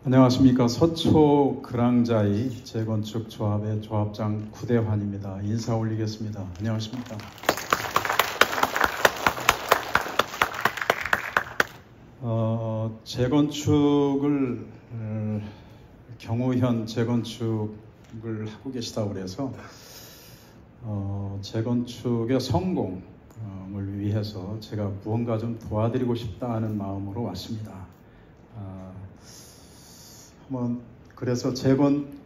안녕하십니까. 서초 그랑자이 재건축 조합의 조합장 구대환입니다. 인사 올리겠습니다. 안녕하십니까. 재건축을 경우현 재건축을 하고 계시다고 그래서 재건축의 성공을 위해서 제가 무언가 좀 도와드리고 싶다 하는 마음으로 왔습니다. 그래서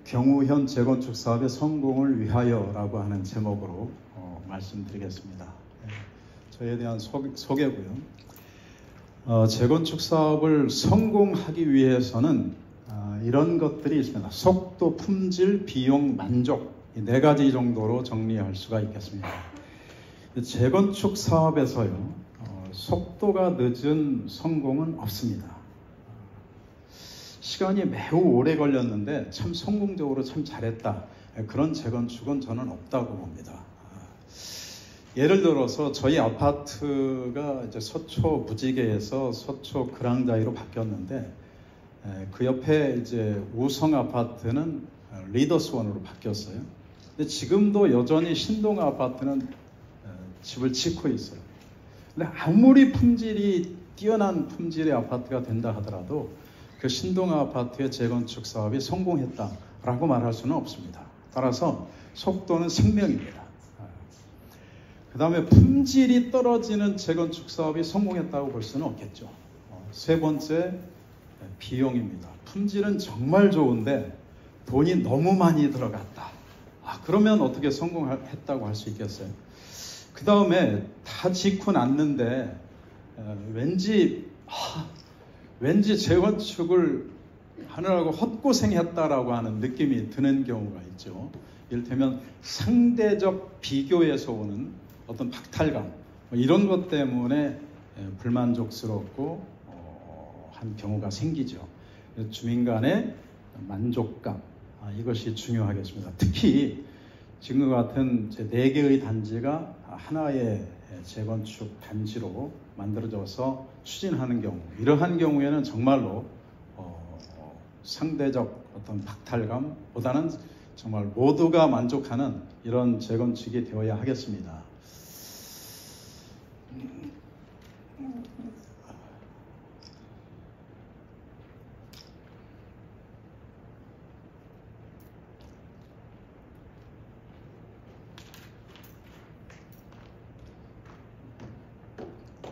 경우현 재건축 사업의 성공을 위하여라고 하는 제목으로 말씀드리겠습니다. 저에 대한 소개고요. 재건축 사업을 성공하기 위해서는 이런 것들이 있습니다. 속도, 품질, 비용, 만족, 이 네 가지 정도로 정리할 수가 있겠습니다. 재건축 사업에서요, 속도가 늦은 성공은 없습니다. 시간이 매우 오래 걸렸는데 참 성공적으로 참 잘했다, 그런 재건축은 저는 없다고 봅니다. 예를 들어서 저희 아파트가 이제 서초 무지개에서 서초 그랑자이로 바뀌었는데, 그 옆에 이제 우성 아파트는 리더스원으로 바뀌었어요. 근데 지금도 여전히 신동 아파트는 집을 짓고 있어요. 근데 아무리 품질이 뛰어난 품질의 아파트가 된다 하더라도 그 신동 아파트의 재건축 사업이 성공했다라고 말할 수는 없습니다. 따라서 속도는 생명입니다. 그 다음에 품질이 떨어지는 재건축 사업이 성공했다고 볼 수는 없겠죠. 세 번째, 비용입니다. 품질은 정말 좋은데 돈이 너무 많이 들어갔다. 그러면 어떻게 성공했다고 할 수 있겠어요? 그 다음에 다 짓고 났는데 왠지 재건축을 하느라고 헛고생했다라고 하는 느낌이 드는 경우가 있죠. 이를테면 상대적 비교에서 오는 어떤 박탈감, 이런 것 때문에 불만족스럽고 한 경우가 생기죠. 주민 간의 만족감, 이것이 중요하겠습니다. 특히 지금과 같은 4개의 단지가 하나의 재건축 단지로 만들어져서 추진하는 경우, 이러한 경우에는 정말로 상대적 어떤 박탈감보다는 정말 모두가 만족하는 이런 재건축이 되어야 하겠습니다.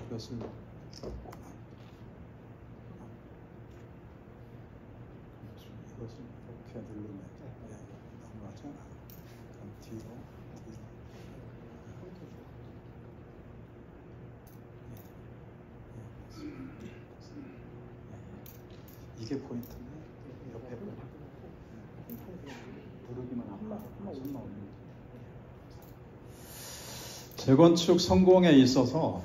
이것을 이렇게 누르면 넘어가죠. 뒤로 이게 포인트인데 옆에 누르기만 하면 손 나옵니다. 재건축 성공에 있어서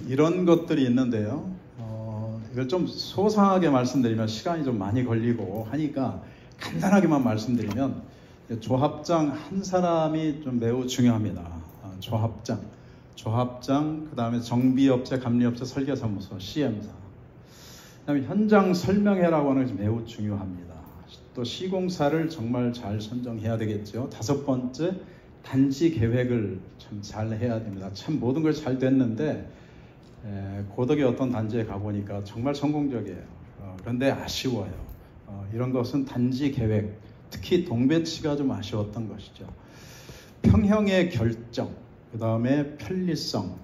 이런 것들이 있는데요. 이걸 좀 소상하게 말씀드리면 시간이 좀 많이 걸리고 하니까 간단하게만 말씀드리면, 조합장 한 사람이 좀 매우 중요합니다. 조합장, 그 다음에 정비업체, 감리업체, 설계사무소, CM사, 그 다음에 현장 설명회라고 하는 것이 매우 중요합니다. 또 시공사를 정말 잘 선정해야 되겠죠. 5번째, 단지 계획을 참 잘 해야 됩니다. 참 모든 걸 잘 됐는데 고덕의 어떤 단지에 가보니까 정말 성공적이에요. 그런데 아쉬워요. 이런 것은 단지 계획, 특히 동배치가 좀 아쉬웠던 것이죠. 평형의 결정, 그 다음에 편리성.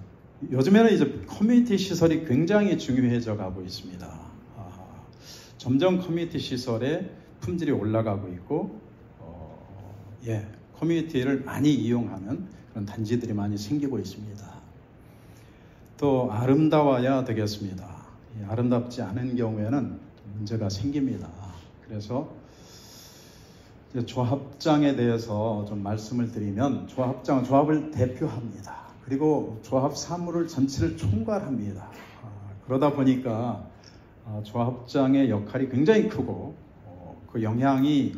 요즘에는 이제 커뮤니티 시설이 굉장히 중요해져 가고 있습니다. 점점 커뮤니티 시설의 품질이 올라가고 있고, 커뮤니티를 많이 이용하는 그런 단지들이 많이 생기고 있습니다. 또 아름다워야 되겠습니다. 아름답지 않은 경우에는 문제가 생깁니다. 그래서 조합장에 대해서 좀 말씀을 드리면, 조합장은 조합을 대표합니다. 그리고 조합 사무를 전체를 총괄합니다. 그러다 보니까 조합장의 역할이 굉장히 크고, 그 영향이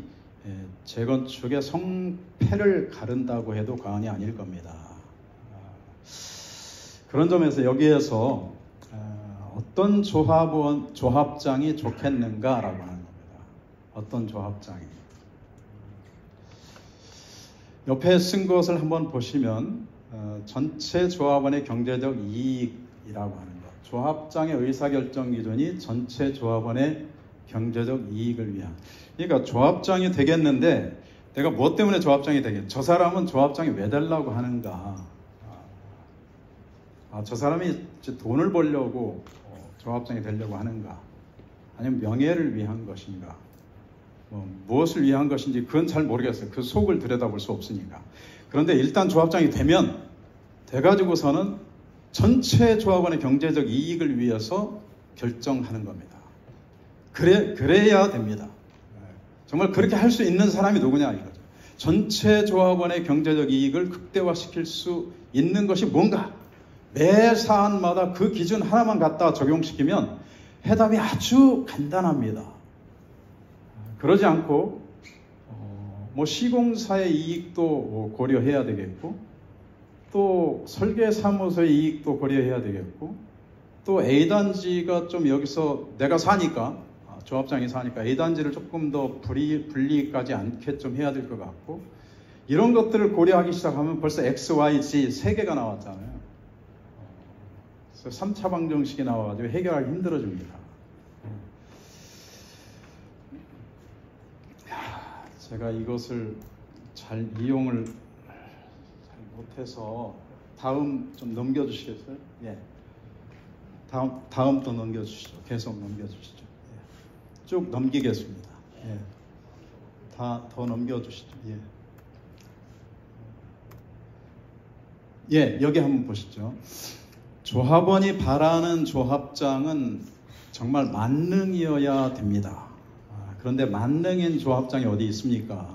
재건축의 성패를 가른다고 해도 과언이 아닐 겁니다. 그런 점에서 여기에서 어떤 조합장이 좋겠는가라고 하는 겁니다. 어떤 조합장이. 옆에 쓴 것을 한번 보시면 전체 조합원의 경제적 이익이라고 하는 것. 조합장의 의사결정 기준이 전체 조합원의 경제적 이익을 위한. 그러니까 조합장이 되겠는데 내가 무엇 때문에 조합장이 되겠? 저 사람은 조합장이 왜 되려고 하는가? 저 사람이 돈을 벌려고 조합장이 되려고 하는가? 아니면 명예를 위한 것인가? 무엇을 위한 것인지 그건 잘 모르겠어요. 그 속을 들여다볼 수 없으니까. 그런데 일단 조합장이 돼가지고서는 전체 조합원의 경제적 이익을 위해서 결정하는 겁니다. 그래야 됩니다. 정말 그렇게 할 수 있는 사람이 누구냐 이거죠. 전체 조합원의 경제적 이익을 극대화시킬 수 있는 것이 뭔가? 매 사안마다 그 기준 하나만 갖다 적용시키면 해답이 아주 간단합니다. 그러지 않고 시공사의 이익도 고려해야 되겠고, 또 설계사무소의 이익도 고려해야 되겠고, 또 A단지가 좀 여기서 내가 사니까, 조합장이 사니까 A단지를 조금 더 불리하지 않게 좀 해야 될 것 같고, 이런 것들을 고려하기 시작하면 벌써 X, Y, Z 3개가 나왔잖아요. 그래서 3차 방정식이 나와가지고 해결하기 힘들어집니다. 제가 이것을 잘 이용을 잘 못해서 다음 좀 넘겨주시겠어요? 예. 다음 또 넘겨주시죠. 계속 넘겨주시죠. 예. 쭉 넘기겠습니다. 예. 더 넘겨주시죠. 예. 예, 여기 한번 보시죠. 조합원이 바라는 조합장은 정말 만능이어야 됩니다. 그런데 만능인 조합장이 어디 있습니까?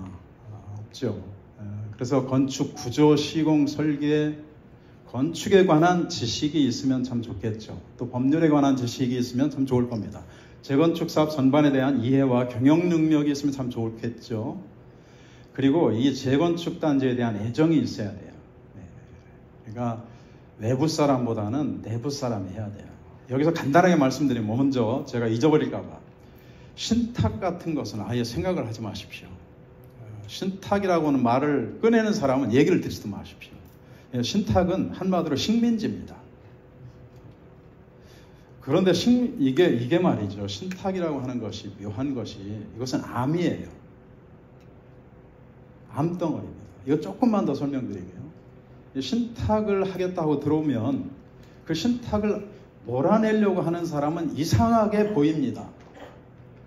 없죠. 그래서 건축, 구조, 시공, 설계, 건축에 관한 지식이 있으면 참 좋겠죠. 또 법률에 관한 지식이 있으면 참 좋을 겁니다. 재건축 사업 전반에 대한 이해와 경영 능력이 있으면 참 좋겠죠. 그리고 이 재건축 단지에 대한 애정이 있어야 돼요. 그러니까 외부 사람보다는 내부 사람이 해야 돼요. 여기서 간단하게 말씀드리면 먼저 제가 잊어버릴까 봐. 신탁 같은 것은 아예 생각을 하지 마십시오. 신탁이라고 하는 말을 꺼내는 사람은 얘기를 듣지도 마십시오. 신탁은 한마디로 식민지입니다. 그런데 이게 말이죠. 신탁이라고 하는 것이 묘한 것이 이것은 암이에요. 암덩어리입니다. 이거 조금만 더 설명드릴게요. 신탁을 하겠다고 들어오면 그 신탁을 몰아내려고 하는 사람은 이상하게 보입니다.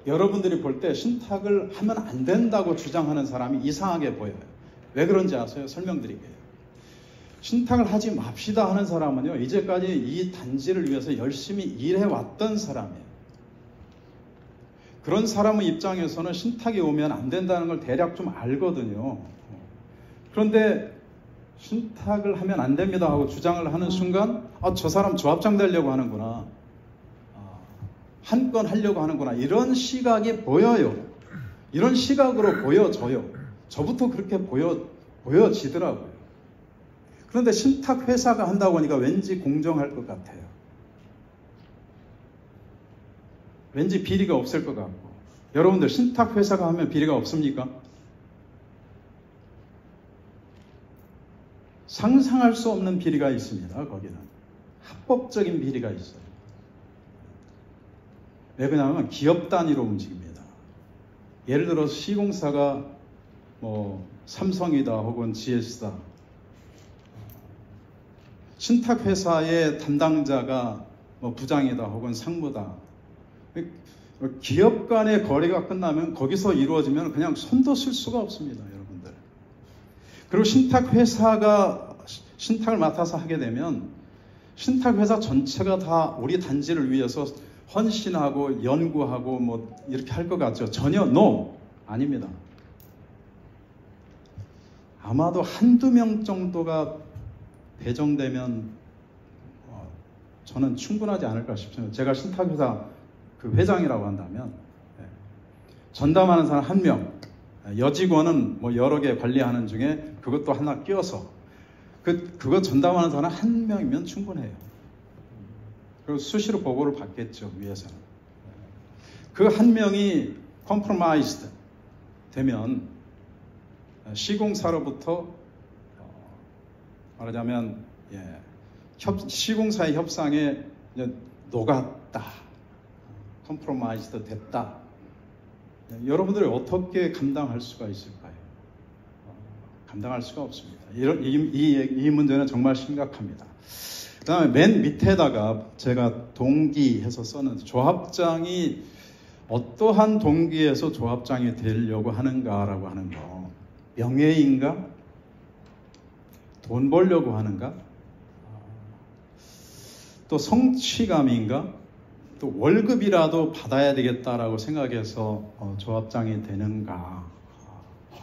여러분들이 볼 때 신탁을 하면 안 된다고 주장하는 사람이 이상하게 보여요. 왜 그런지 아세요? 설명드릴게요. 신탁을 하지 맙시다 하는 사람은요, 이제까지 이 단지를 위해서 열심히 일해왔던 사람이에요. 그런 사람의 입장에서는 신탁이 오면 안 된다는 걸 대략 좀 알거든요. 그런데 신탁을 하면 안 됩니다 하고 주장을 하는 순간, 저 사람 조합장 되려고 하는구나. 한 건 하려고 하는구나. 이런 시각이 보여요. 이런 시각으로 보여져요. 저부터 그렇게 보여지더라고요. 그런데 신탁 회사가 한다고 하니까 왠지 공정할 것 같아요. 왠지 비리가 없을 것 같고. 여러분들 신탁 회사가 하면 비리가 없습니까? 상상할 수 없는 비리가 있습니다. 거기는 합법적인 비리가 있어요. 왜 그러냐면 기업 단위로 움직입니다. 예를 들어서 시공사가 삼성이다 혹은 GS다. 신탁회사의 담당자가 부장이다 혹은 상무다. 기업 간의 거래가 끝나면 거기서 이루어지면 그냥 손도 쓸 수가 없습니다. 여러분들. 그리고 신탁회사가 신탁을 맡아서 하게 되면 신탁회사 전체가 다 우리 단지를 위해서 헌신하고 연구하고 이렇게 할 것 같죠? 전혀 아닙니다. 아마도 한두 명 정도가 배정되면 저는 충분하지 않을까 싶습니다. 제가 신탁회사 그 회장이라고 한다면 전담하는 사람 1명, 여직원은 여러 개 관리하는 중에 그것도 하나 끼워서 그거 전담하는 사람 1명이면 충분해요. 그리고 수시로 보고를 받겠죠, 위에서는. 그 1명이 compromised 되면 시공사로부터 말하자면 시공사의 협상에 녹았다, compromised 됐다. 여러분들이 어떻게 감당할 수가 있을까요? 감당할 수가 없습니다. 이 문제는 정말 심각합니다. 그 다음에 맨 밑에다가 제가 동기해서 썼는데, 조합장이 어떠한 동기에서 조합장이 되려고 하는가라고 하는 거. 명예인가? 돈 벌려고 하는가? 또 성취감인가? 또 월급이라도 받아야 되겠다라고 생각해서 조합장이 되는가?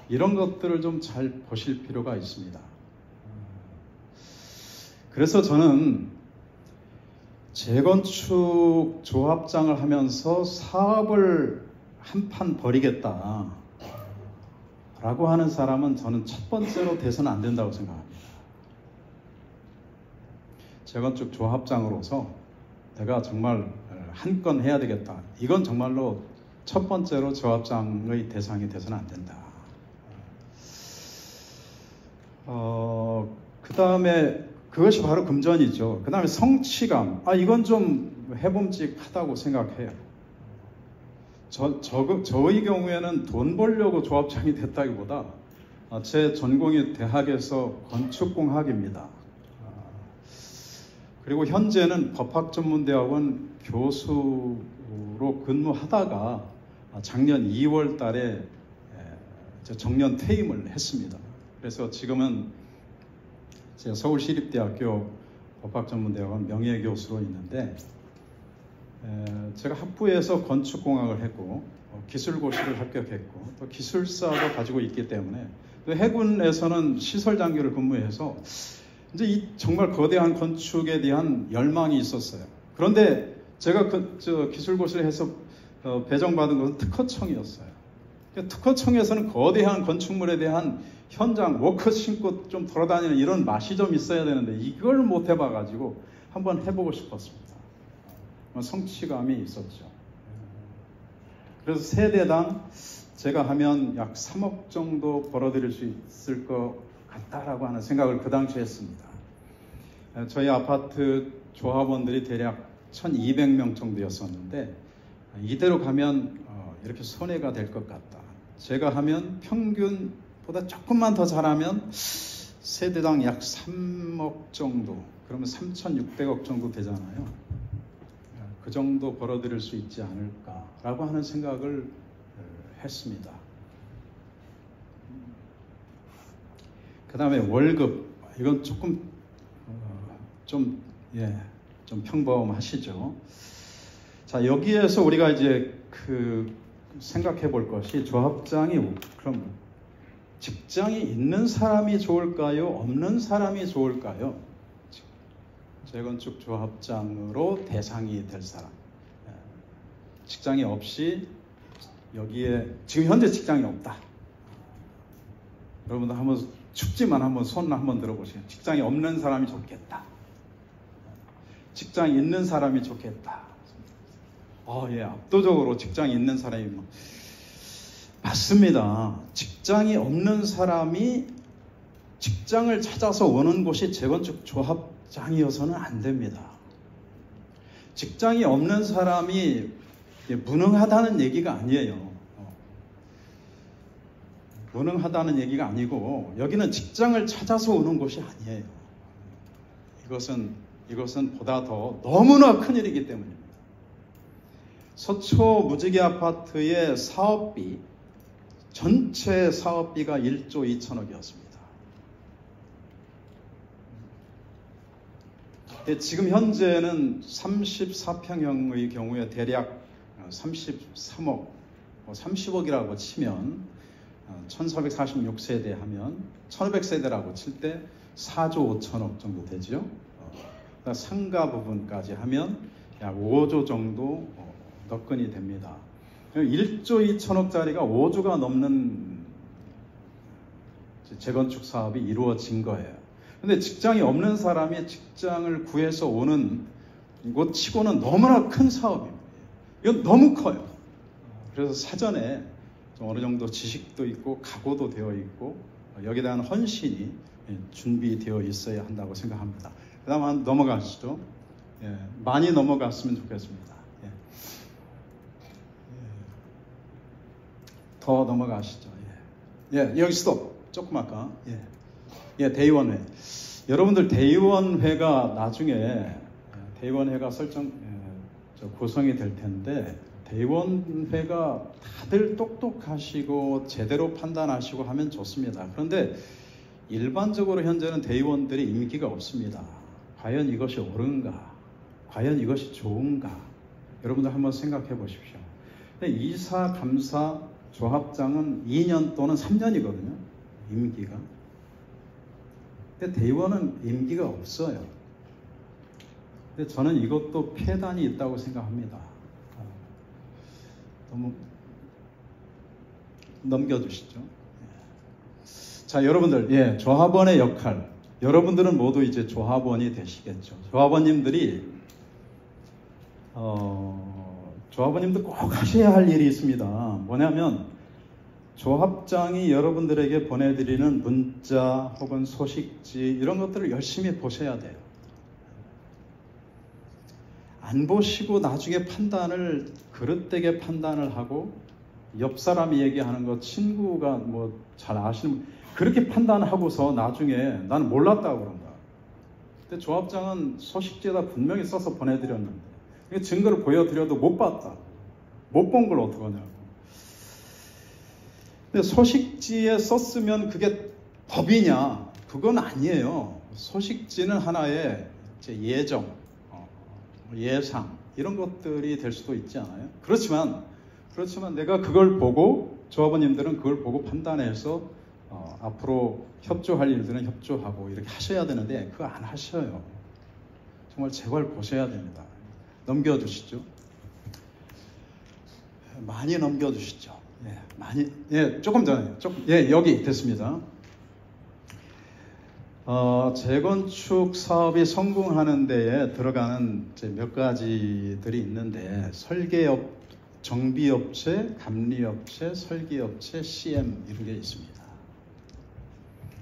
이런 것들을 좀 잘 보실 필요가 있습니다. 그래서 저는 재건축 조합장을 하면서 사업을 한판 벌이겠다 라고 하는 사람은 저는 첫 번째로 돼서는 안 된다고 생각합니다. 재건축 조합장으로서 내가 정말 한 건 해야 되겠다. 이건 정말로 첫 번째로 조합장의 대상이 돼서는 안 된다. 그 다음에 그것이 바로 금전이죠. 그 다음에 성취감. 이건 좀 해봄직하다고 생각해요. 저의 경우에는 돈 벌려고 조합장이 됐다기보다 제 전공이 대학에서 건축공학입니다. 그리고 현재는 법학전문대학원 교수로 근무하다가 작년 2월 달에 정년 퇴임을 했습니다. 그래서 지금은 제가 서울시립대학교 법학전문대학원 명예교수로 있는데, 제가 학부에서 건축공학을 했고 기술고시를 합격했고 또 기술사도 가지고 있기 때문에, 또 해군에서는 시설장교를 근무해서 이제 이 정말 거대한 건축에 대한 열망이 있었어요. 그런데 제가 기술고시를 해서 배정받은 것은 특허청이었어요. 특허청에서는 거대한 건축물에 대한 현장 워커 신고 좀 돌아다니는 이런 맛이 좀 있어야 되는데 이걸 못 해봐가지고 한번 해보고 싶었습니다. 성취감이 있었죠. 그래서 세대당 제가 하면 약 3억 정도 벌어들일 수 있을 것 같다라고 하는 생각을 그 당시에 했습니다. 저희 아파트 조합원들이 대략 1200명 정도였었는데, 이대로 가면 이렇게 손해가 될 것 같다. 제가 하면 평균보다 조금만 더 잘하면 세대당 약 3억 정도, 그러면 3600억 정도 되잖아요. 그 정도 벌어들일 수 있지 않을까라고 하는 생각을 했습니다. 그 다음에 월급, 이건 조금 좀 평범하시죠. 자, 여기에서 우리가 이제 생각해 볼 것이, 조합장이 그럼 직장이 있는 사람이 좋을까요? 없는 사람이 좋을까요? 재건축 조합장으로 대상이 될 사람. 직장이 없이 여기에 지금 현재 직장이 없다. 여러분들 한번 춥지만 한번 손 한번 들어보세요. 직장이 없는 사람이 좋겠다. 직장이 있는 사람이 좋겠다. 압도적으로 직장이 있는 사람이 맞습니다. 직장이 없는 사람이 직장을 찾아서 오는 곳이 재건축 조합장이어서는 안 됩니다. 직장이 없는 사람이 무능하다는 얘기가 아니에요. 무능하다는 얘기가 아니고, 여기는 직장을 찾아서 오는 곳이 아니에요. 이것은 보다 더 너무나 큰 일이기 때문입니다. 서초 무지개 아파트의 사업비, 전체 사업비가 1조 2천억이었습니다. 지금 현재는 34평형의 경우에 대략 33억, 30억이라고 치면 1446세대 하면 1500세대라고 칠 때 4조 5천억 정도 되죠. 상가 부분까지 하면 약 5조 정도 너끈이 됩니다. 1조 2천억짜리가 5조가 넘는 재건축 사업이 이루어진 거예요. 근데 직장이 없는 사람이 직장을 구해서 오는 곳 치고는 너무나 큰 사업입니다. 이건 너무 커요. 그래서 사전에 좀 어느 정도 지식도 있고 각오도 되어 있고 여기에 대한 헌신이 준비되어 있어야 한다고 생각합니다. 그 다음 한번 넘어가시죠. 많이 넘어갔으면 좋겠습니다. 더 넘어가시죠. 여기 스톱. 조금 아까. 대의원회. 여러분들 대의원회가 나중에 대의원회가 구성이 될 텐데 대의원회가 다들 똑똑하시고 제대로 판단하시고 하면 좋습니다. 그런데 일반적으로 현재는 대의원들이 임기가 없습니다. 과연 이것이 옳은가? 과연 이것이 좋은가? 여러분들 한번 생각해 보십시오. 이사, 감사, 조합장은 2년 또는 3년이거든요. 임기가. 근데 대의원은 임기가 없어요. 근데 저는 이것도 폐단이 있다고 생각합니다. 너무 넘겨주시죠. 자, 여러분들, 조합원의 역할. 여러분들은 모두 이제 조합원이 되시겠죠. 조합원님들 꼭 하셔야 할 일이 있습니다. 뭐냐면 조합장이 여러분들에게 보내드리는 문자 혹은 소식지 이런 것들을 열심히 보셔야 돼요. 안 보시고 나중에 그릇되게 판단을 하고 옆 사람이 얘기하는 거 친구가 뭐 잘 아시는 그렇게 판단하고서 나중에 나는 몰랐다고 그런다. 근데 조합장은 소식지에다 분명히 써서 보내드렸는데 증거를 보여드려도 못 봤다. 못 본 걸 어떡하냐고. 근데 소식지에 썼으면 그게 법이냐? 그건 아니에요. 소식지는 하나의 예정, 예상 이런 것들이 될 수도 있지 않아요? 그렇지만 내가 그걸 보고 조합원님들은 그걸 보고 판단해서 앞으로 협조할 일들은 협조하고 이렇게 하셔야 되는데 그거 안 하셔요. 정말 제발 보셔야 됩니다. 넘겨주시죠. 많이 넘겨주시죠. 조금 전에 여기 됐습니다. 재건축 사업이 성공하는 데에 들어가는 몇 가지들이 있는데 정비업체, 감리업체, 설계업체, CM 이런 게 있습니다.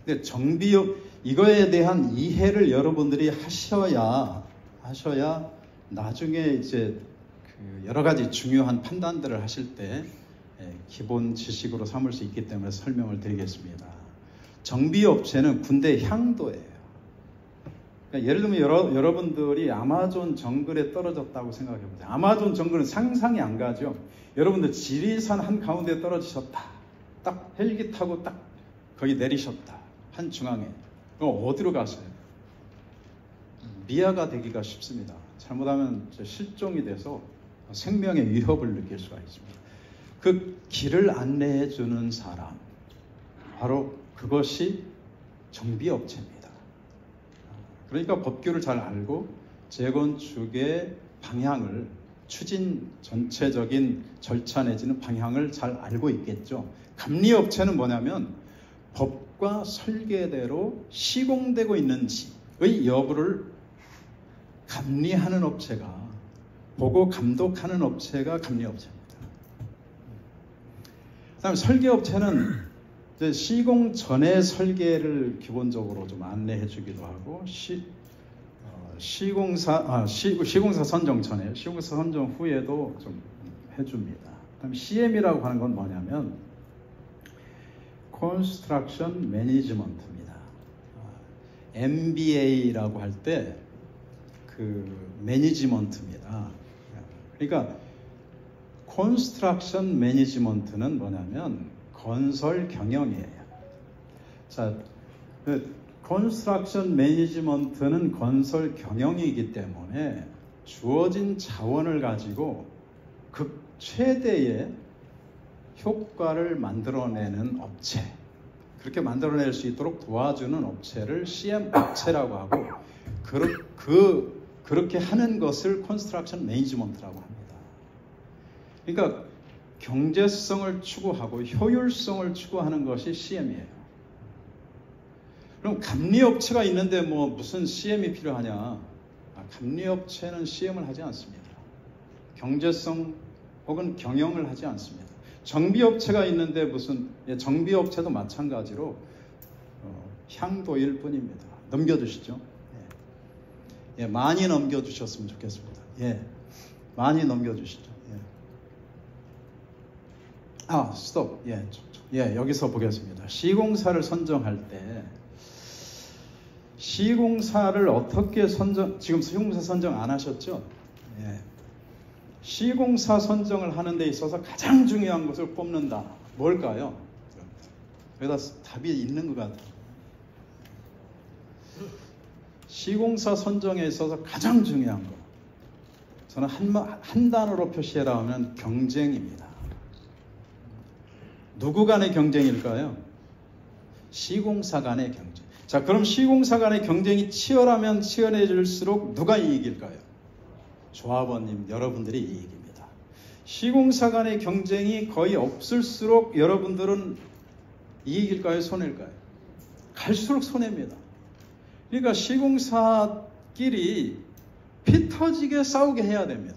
근데 이거에 대한 이해를 여러분들이 하셔야 나중에 이제 여러 가지 중요한 판단들을 하실 때 기본 지식으로 삼을 수 있기 때문에 설명을 드리겠습니다. 정비업체는 군대 향도예요. 그러니까 예를 들면 여러분들이 아마존 정글에 떨어졌다고 생각해 보세요. 아마존 정글은 상상이 안 가죠. 여러분들 지리산 한가운데 떨어지셨다. 딱 헬기 타고 딱 거기 내리셨다. 한 중앙에. 그럼 어디로 가세요? 미아가 되기가 쉽습니다. 잘못하면 실종이 돼서 생명의 위협을 느낄 수가 있습니다. 그 길을 안내해 주는 사람, 바로 그것이 정비업체입니다. 그러니까 법규를 잘 알고 재건축의 방향을 전체적인 절차 내지는 방향을 잘 알고 있겠죠. 감리업체는 뭐냐면 법과 설계대로 시공되고 있는지의 여부를 감리하는 업체가, 보고 감독하는 업체가 감리업체입니다. 그 다음에 설계업체는 이제 시공 전에 설계를 기본적으로 좀 안내해 주기도 하고, 시공사 선정 전에, 시공사 선정 후에도 좀 해줍니다. 그 다음에 CM이라고 하는 건 뭐냐면, Construction Management입니다. MBA라고 할 때, 매니지먼트입니다. 그러니까, Construction Management는 뭐냐면, 건설 경영이에요. 자, Construction Management는 건설 경영이기 때문에 주어진 자원을 가지고 최대의 효과를 만들어내는 업체, 그렇게 만들어낼 수 있도록 도와주는 업체를 CM 업체라고 하고, 그렇게 하는 것을 Construction Management라고 합니다. 그러니까 경제성을 추구하고 효율성을 추구하는 것이 CM이에요. 그럼 감리업체가 있는데 무슨 CM이 필요하냐? 감리업체는 CM을 하지 않습니다. 경제성, 혹은 경영을 하지 않습니다. 정비업체가 있는데 무슨 정비업체도 마찬가지로 향도일 뿐입니다. 넘겨주시죠. 많이 넘겨주셨으면 좋겠습니다. 많이 넘겨주시죠. 스톱. 여기서 보겠습니다. 시공사를 선정할 때 시공사를 어떻게 지금 시공사 선정 안 하셨죠? 시공사 선정을 하는 데 있어서 가장 중요한 것을 뽑는다. 뭘까요? 여기다 답이 있는 것 같아요. 시공사 선정에 있어서 가장 중요한 것, 저는 한 단어로 표시해라 하면 경쟁입니다. 누구 간의 경쟁일까요? 시공사 간의 경쟁. 자, 그럼 시공사 간의 경쟁이 치열하면 치열해질수록 누가 이익일까요? 조합원님, 여러분들이 이익입니다. 시공사 간의 경쟁이 거의 없을수록 여러분들은 이익일까요? 손해일까요? 갈수록 손해입니다. 그러니까 시공사끼리 피 터지게 싸우게 해야 됩니다.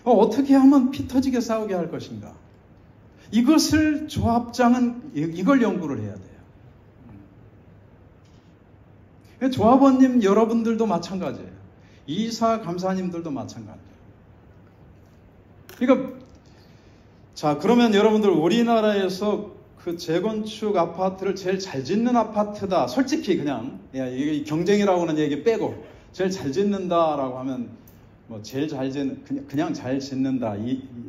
어떻게 하면 피 터지게 싸우게 할 것인가? 이것을 조합장은 이걸 연구를 해야 돼요. 조합원님 여러분들도 마찬가지예요. 이사 감사님들도 마찬가지예요. 그러니까 자, 그러면 여러분들 우리나라에서 그 재건축 아파트를 제일 잘 짓는 아파트다. 솔직히 그냥 이게 경쟁이라고 하는 얘기 빼고 제일 잘 짓는다라고 하면 뭐 제일 잘 짓는 그냥 잘 짓는다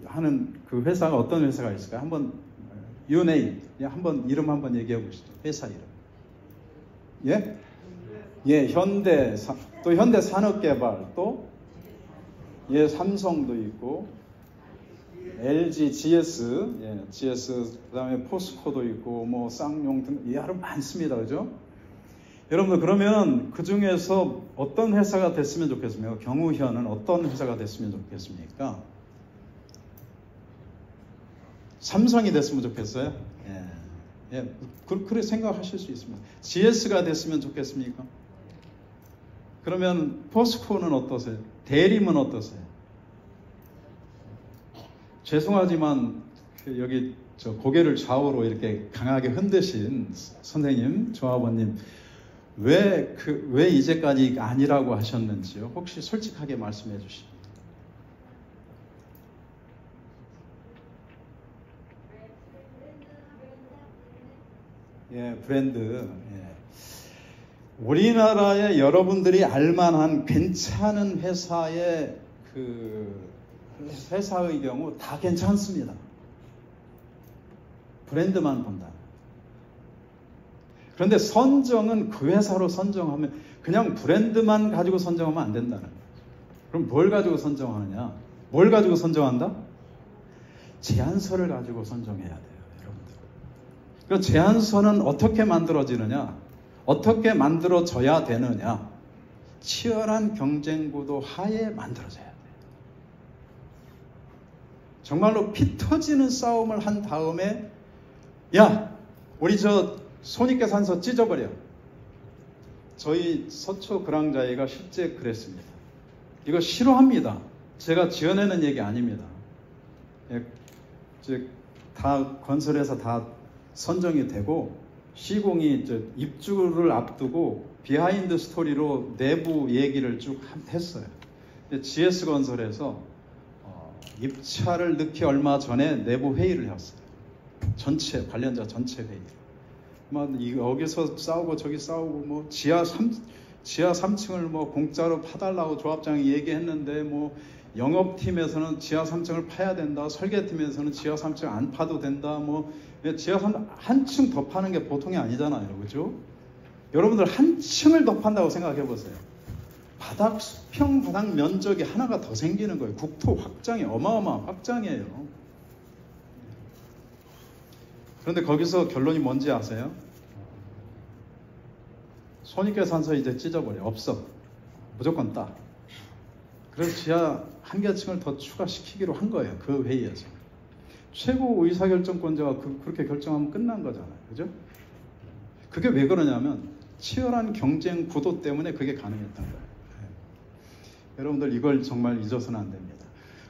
하는 그 회사가 어떤 회사가 있을까요? 한번 유네임 한번 이름 한번 얘기해 보시죠. 회사 이름. 현대 또 현대산업개발 또 삼성도 있고 LG, GS 그다음에 포스코도 있고 뭐 쌍용 등 여러 많습니다. 그죠? 여러분들 그러면 그 중에서 어떤 회사가 됐으면 좋겠습니까? 경우현은 어떤 회사가 됐으면 좋겠습니까? 삼성이 됐으면 좋겠어요? 그렇게 생각하실 수 있습니다. GS가 됐으면 좋겠습니까? 그러면 포스코는 어떠세요? 대림은 어떠세요? 죄송하지만 여기 고개를 좌우로 이렇게 강하게 흔드신 선생님, 조합원님 왜 이제까지 아니라고 하셨는지요? 혹시 솔직하게 말씀해 주시죠. 브랜드. 우리나라에 여러분들이 알만한 괜찮은 회사의 회사의 경우 다 괜찮습니다. 브랜드만 본다. 그런데 선정은 그 회사로 선정하면 그냥 브랜드만 가지고 선정하면 안 된다는 거예요. 그럼 뭘 가지고 선정하느냐? 뭘 가지고 선정한다? 제안서를 가지고 선정해야 돼요, 여러분들. 그 제안서는 어떻게 만들어지느냐? 어떻게 만들어져야 되느냐? 치열한 경쟁 구도 하에 만들어져야 돼요. 정말로 피 터지는 싸움을 한 다음에 우리 손익계산서 찢어버려. 저희 서초 그랑자이가 실제 그랬습니다. 이거 싫어합니다. 제가 지어내는 얘기 아닙니다. 다 건설해서 다 선정이 되고 시공이 입주를 앞두고 비하인드 스토리로 내부 얘기를 쭉 했어요. GS건설에서 입찰을 넣기 얼마 전에 내부 회의를 했어요. 관련자 전체 회의. 여기서 싸우고 저기 싸우고 뭐 지하 3층을 뭐 공짜로 파달라고 조합장이 얘기했는데 뭐 영업팀에서는 지하 3층을 파야 된다. 설계팀에서는 지하 3층 안 파도 된다. 뭐 지하 3층 한 층 더 파는 게 보통이 아니잖아요. 그죠? 여러분들 한 층을 더 판다고 생각해 보세요. 수평 바닥 면적이 하나가 더 생기는 거예요. 국토 확장이 어마어마한 확장이에요. 그런데 거기서 결론이 뭔지 아세요? 손익계산서 이제 찢어버려. 없어. 무조건 따. 그래서 지하 한 개 층을 더 추가시키기로 한 거예요. 그 회의에서. 최고 의사결정권자가 그렇게 결정하면 끝난 거잖아요. 그죠? 그게 왜 그러냐면 치열한 경쟁 구도 때문에 그게 가능했던 거예요. 여러분들 이걸 정말 잊어서는 안 됩니다.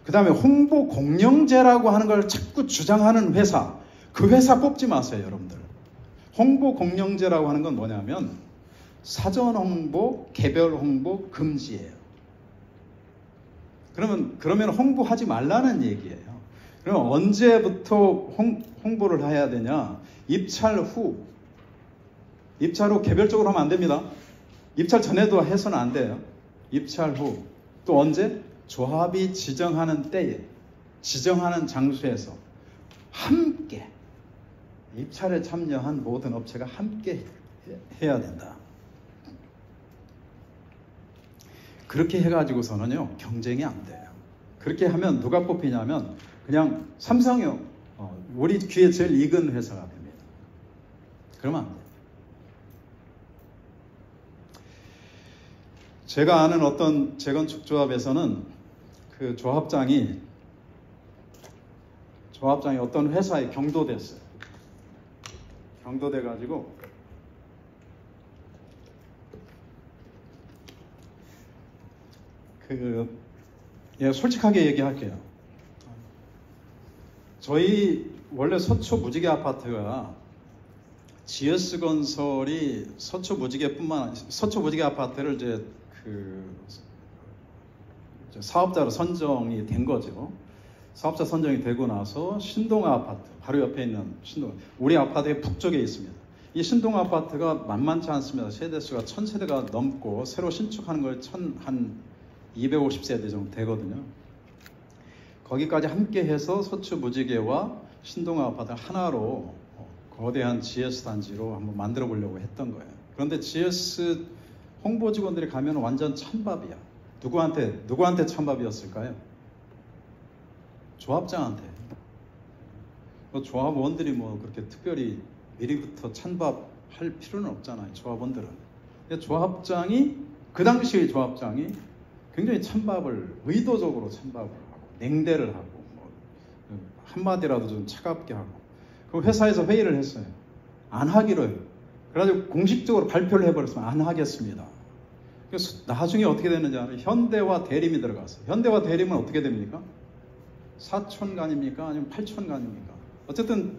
그 다음에 홍보 공영제라고 하는 걸 자꾸 주장하는 회사, 그 회사 뽑지 마세요, 여러분들. 홍보 공영제라고 하는 건 뭐냐면 사전 홍보, 개별 홍보 금지예요. 그러면 홍보하지 말라는 얘기예요. 그럼 언제부터 홍보를 해야 되냐? 입찰 후 개별적으로 하면 안 됩니다. 입찰 전에도 해서는 안 돼요. 입찰 후. 또 언제? 조합이 지정하는 때에, 지정하는 장소에서 함께, 입찰에 참여한 모든 업체가 함께 해야 된다. 그렇게 해가지고서는요, 경쟁이 안 돼요. 그렇게 하면 누가 뽑히냐면 그냥 삼성이요, 우리 귀에 제일 익은 회사가 됩니다. 그러면 안 돼요. 제가 아는 어떤 재건축 조합에서는 그 조합장이 어떤 회사에 경도됐어요. 경도돼가지고 솔직하게 얘기할게요. 저희 원래 서초 무지개 아파트가 GS 건설이 서초 무지개 아파트를 이제 사업자로 선정이 된 거죠. 사업자 선정이 되고 나서 신동아 아파트, 바로 옆에 있는 우리 아파트의 북쪽에 있습니다. 이 신동아 아파트가 만만치 않습니다. 세대수가 1000세대가 넘고 새로 신축하는 걸 한 250세대 정도 되거든요. 거기까지 함께 해서 서초 무지개와 신동아 아파트를 하나로 거대한 GS 단지로 한번 만들어 보려고 했던 거예요. 그런데 GS 홍보 직원들이 가면 완전 찬밥이야. 누구한테 찬밥이었을까요? 조합장한테. 조합원들이 뭐 그렇게 특별히 미리부터 찬밥할 필요는 없잖아요. 조합원들은. 조합장이, 그 당시의 조합장이 굉장히 의도적으로 찬밥을 하고 냉대를 하고 한마디라도 좀 차갑게 하고, 그 회사에서 회의를 했어요. 안 하기로 해요. 그래가지고 공식적으로 발표를 해버렸으면 안 하겠습니다. 그래서 나중에 어떻게 됐는지 알아요? 현대와 대림이 들어갔어요. 현대와 대림은 어떻게 됩니까? 4촌간입니까? 아니면 8촌간입니까? 어쨌든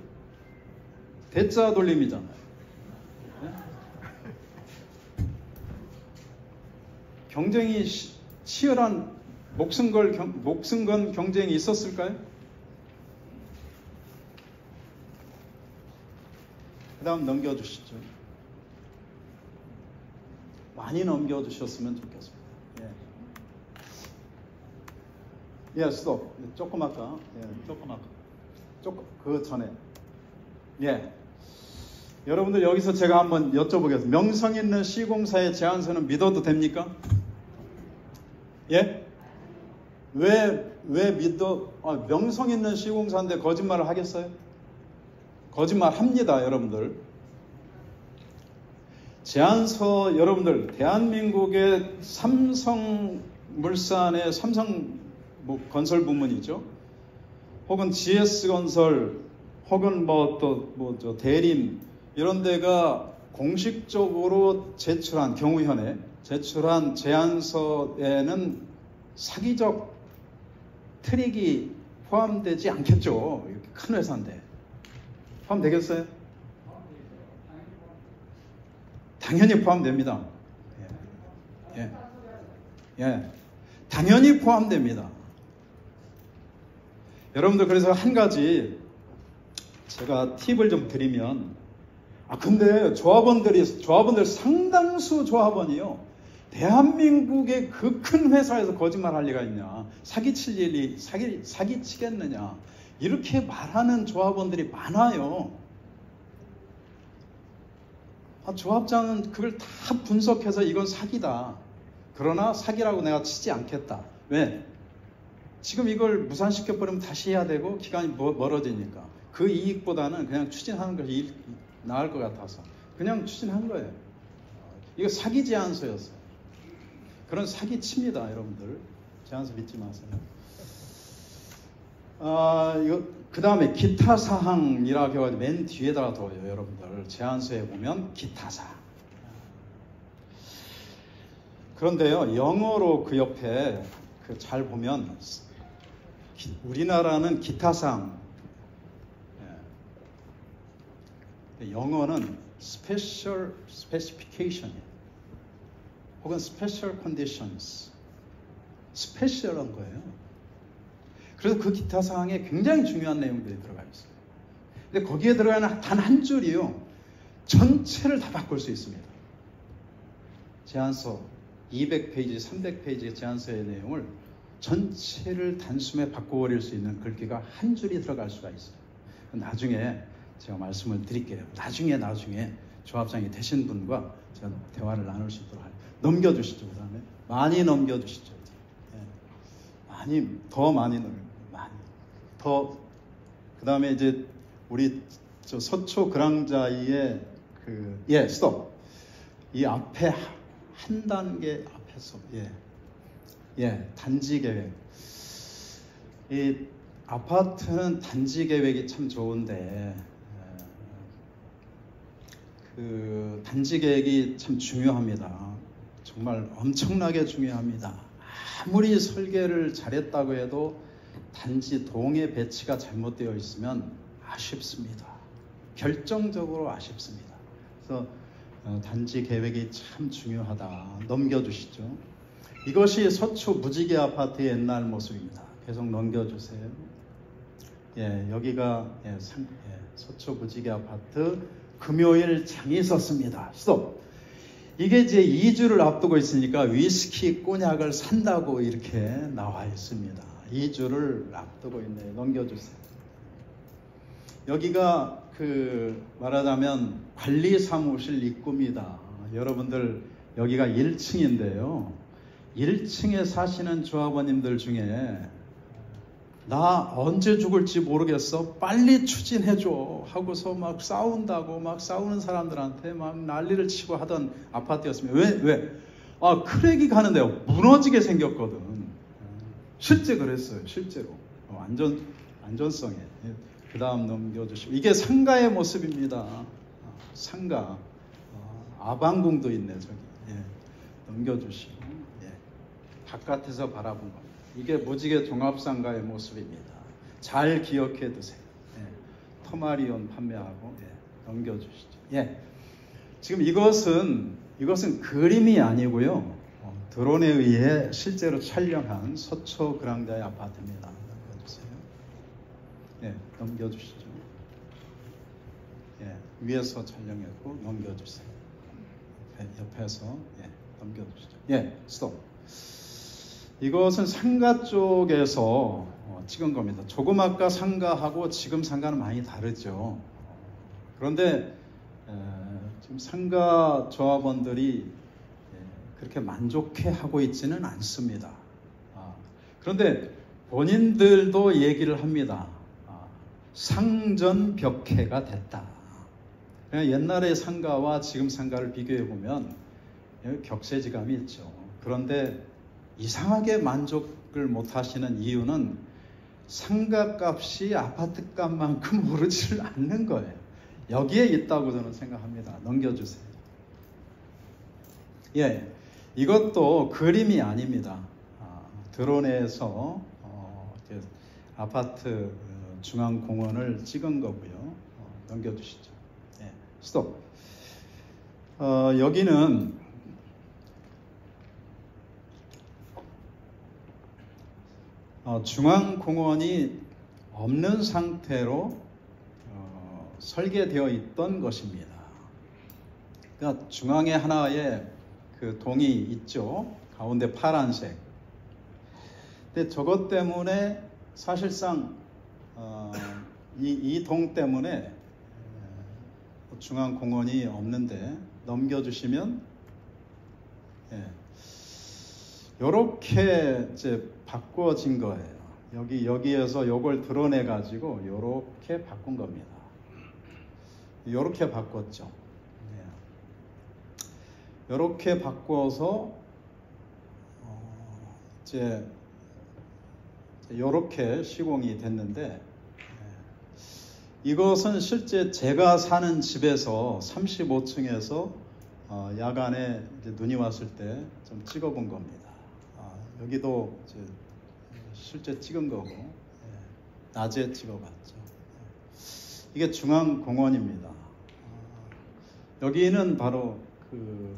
대자 돌림이잖아요. 네? 경쟁이 치열한 목숨 건 경쟁이 있었을까요? 그 다음 넘겨주시죠. 많이 넘겨주셨으면 좋겠습니다. 스톱. 조금 아까. 그 전에. 여러분들 여기서 제가 한번 여쭤보겠습니다. 명성 있는 시공사의 제안서는 믿어도 됩니까? 왜 명성 있는 시공사인데 거짓말을 하겠어요? 거짓말 합니다, 여러분들. 제안서, 여러분들, 대한민국의 삼성물산의 삼성 건설 부문이죠. 혹은 GS건설, 혹은 대림, 이런 데가 공식적으로 제출한, 경우현에 제출한 제안서에는 사기적 트릭이 포함되지 않겠죠. 이렇게 큰 회사인데. 포함되겠어요? 당연히 포함됩니다. 당연히 포함됩니다. 여러분들, 그래서 한 가지 제가 팁을 좀 드리면, 근데 조합원들 상당수 조합원이요, 대한민국의 그 큰 회사에서 거짓말 할 리가 있냐, 사기치겠느냐, 이렇게 말하는 조합원들이 많아요. 조합장은 그걸 다 분석해서 이건 사기다. 그러나 사기라고 내가 치지 않겠다. 왜? 지금 이걸 무산시켜버리면 다시 해야 되고 기간이 멀어지니까 그 이익보다는 그냥 추진하는 것이 나을 것 같아서 그냥 추진한 거예요. 이거 사기 제안서였어요. 그런 사기 칩니다, 여러분들. 제안서 믿지 마세요. 그 다음에 기타 사항이라고 해가지고 맨 뒤에다가 둬요, 여러분들. 제안서에 보면 기타 사항. 그런데요, 영어로 그 옆에 잘 보면 우리나라는 기타상, 영어는 special specification 혹은 special conditions, 스페셜한 거예요. 그래서 그 기타사항에 굉장히 중요한 내용들이 들어가 있어요. 근데 거기에 들어가는 단 한 줄이요, 전체를 다 바꿀 수 있습니다. 제안서 200페이지, 300페이지의 제안서의 내용을 전체를 단숨에 바꿔버릴 수 있는 글귀가 한 줄이 들어갈 수가 있어요. 나중에 제가 말씀을 드릴게요. 나중에 조합장이 되신 분과 제가 대화를 나눌 수 있도록 넘겨주시죠. 그 다음에 많이 넘겨주시죠. 더 많이 더. 그 다음에 이제 우리 저 서초 그랑자이의 스톱. 이 앞에 한 단계 앞에서 단지 계획. 이 아파트는 단지 계획이 참 좋은데 그 단지 계획이 참 중요합니다. 정말 엄청나게 중요합니다. 아무리 설계를 잘했다고 해도 단지 동의 배치가 잘못되어 있으면 아쉽습니다. 결정적으로 아쉽습니다. 그래서 단지 계획이 참 중요하다. 넘겨주시죠. 이것이 서초 무지개 아파트의 옛날 모습입니다. 계속 넘겨주세요. 여기가 서초 무지개 아파트 금요일 장이 있었습니다. 스톱. 이게 이제 2주를 앞두고 있으니까 위스키 꼬냑을 산다고 이렇게 나와 있습니다. 2주를 앞두고 있네요. 넘겨주세요. 여기가 말하자면 관리사무실 입구입니다. 여러분들 여기가 1층인데요. 1층에 사시는 조합원님들 중에 나 언제 죽을지 모르겠어, 빨리 추진해줘 하고서 막 싸운다고 막 싸우는 사람들한테 막 난리를 치고 하던 아파트였습니다. 왜? 크랙이 가는데요, 무너지게 생겼거든. 실제 그랬어요. 실제로 안전성에. 그 다음 넘겨주시고, 이게 상가의 모습입니다. 상가. 아방궁도 있네 저기. 넘겨주시고, 바깥에서 바라본 겁니다. 이게 무지개 종합상가의 모습입니다. 잘 기억해 두세요. 토마리온 판매하고. 넘겨주시죠. 지금 이것은 그림이 아니고요, 드론에 의해 실제로 촬영한 서초 그랑자의 아파트입니다. 넘겨주세요. 넘겨주시죠. 위에서 촬영했고 넘겨주세요. 옆에서 넘겨주시죠. 스톱. 이것은 상가 쪽에서 찍은 겁니다. 조금 아까 상가하고 지금 상가는 많이 다르죠. 그런데 지금 상가 조합원들이 그렇게 만족해하고 있지는 않습니다. 그런데 본인들도 얘기를 합니다. 상전벽해가 됐다. 옛날의 상가와 지금 상가를 비교해 보면 격세지감이 있죠. 그런데 이상하게 만족을 못 하시는 이유는 상가값이 아파트값만큼 오르지를 않는 거예요. 여기에 있다고 저는 생각합니다. 넘겨주세요. 이것도 그림이 아닙니다. 드론에서 아파트 중앙공원을 찍은 거고요. 넘겨주시죠. 스톱. 여기는 중앙공원이 없는 상태로 설계되어 있던 것입니다. 그러니까 중앙에 하나의 그 동이 있죠. 가운데 파란색. 근데 저것 때문에 사실상 이 동 때문에 중앙공원이 없는데, 넘겨주시면 이렇게 이제 바꿔진 거예요. 여기에서 이걸 드러내 가지고 이렇게 바꾼 겁니다. 이렇게 바꿨죠. 이렇게 바꿔서 이제 이렇게 시공이 됐는데, 이것은 실제 제가 사는 집에서 35층에서 야간에 이제 눈이 왔을 때 좀 찍어본 겁니다. 여기도 이제 실제 찍은 거고. 낮에 찍어봤죠. 이게 중앙공원입니다. 여기는 바로 그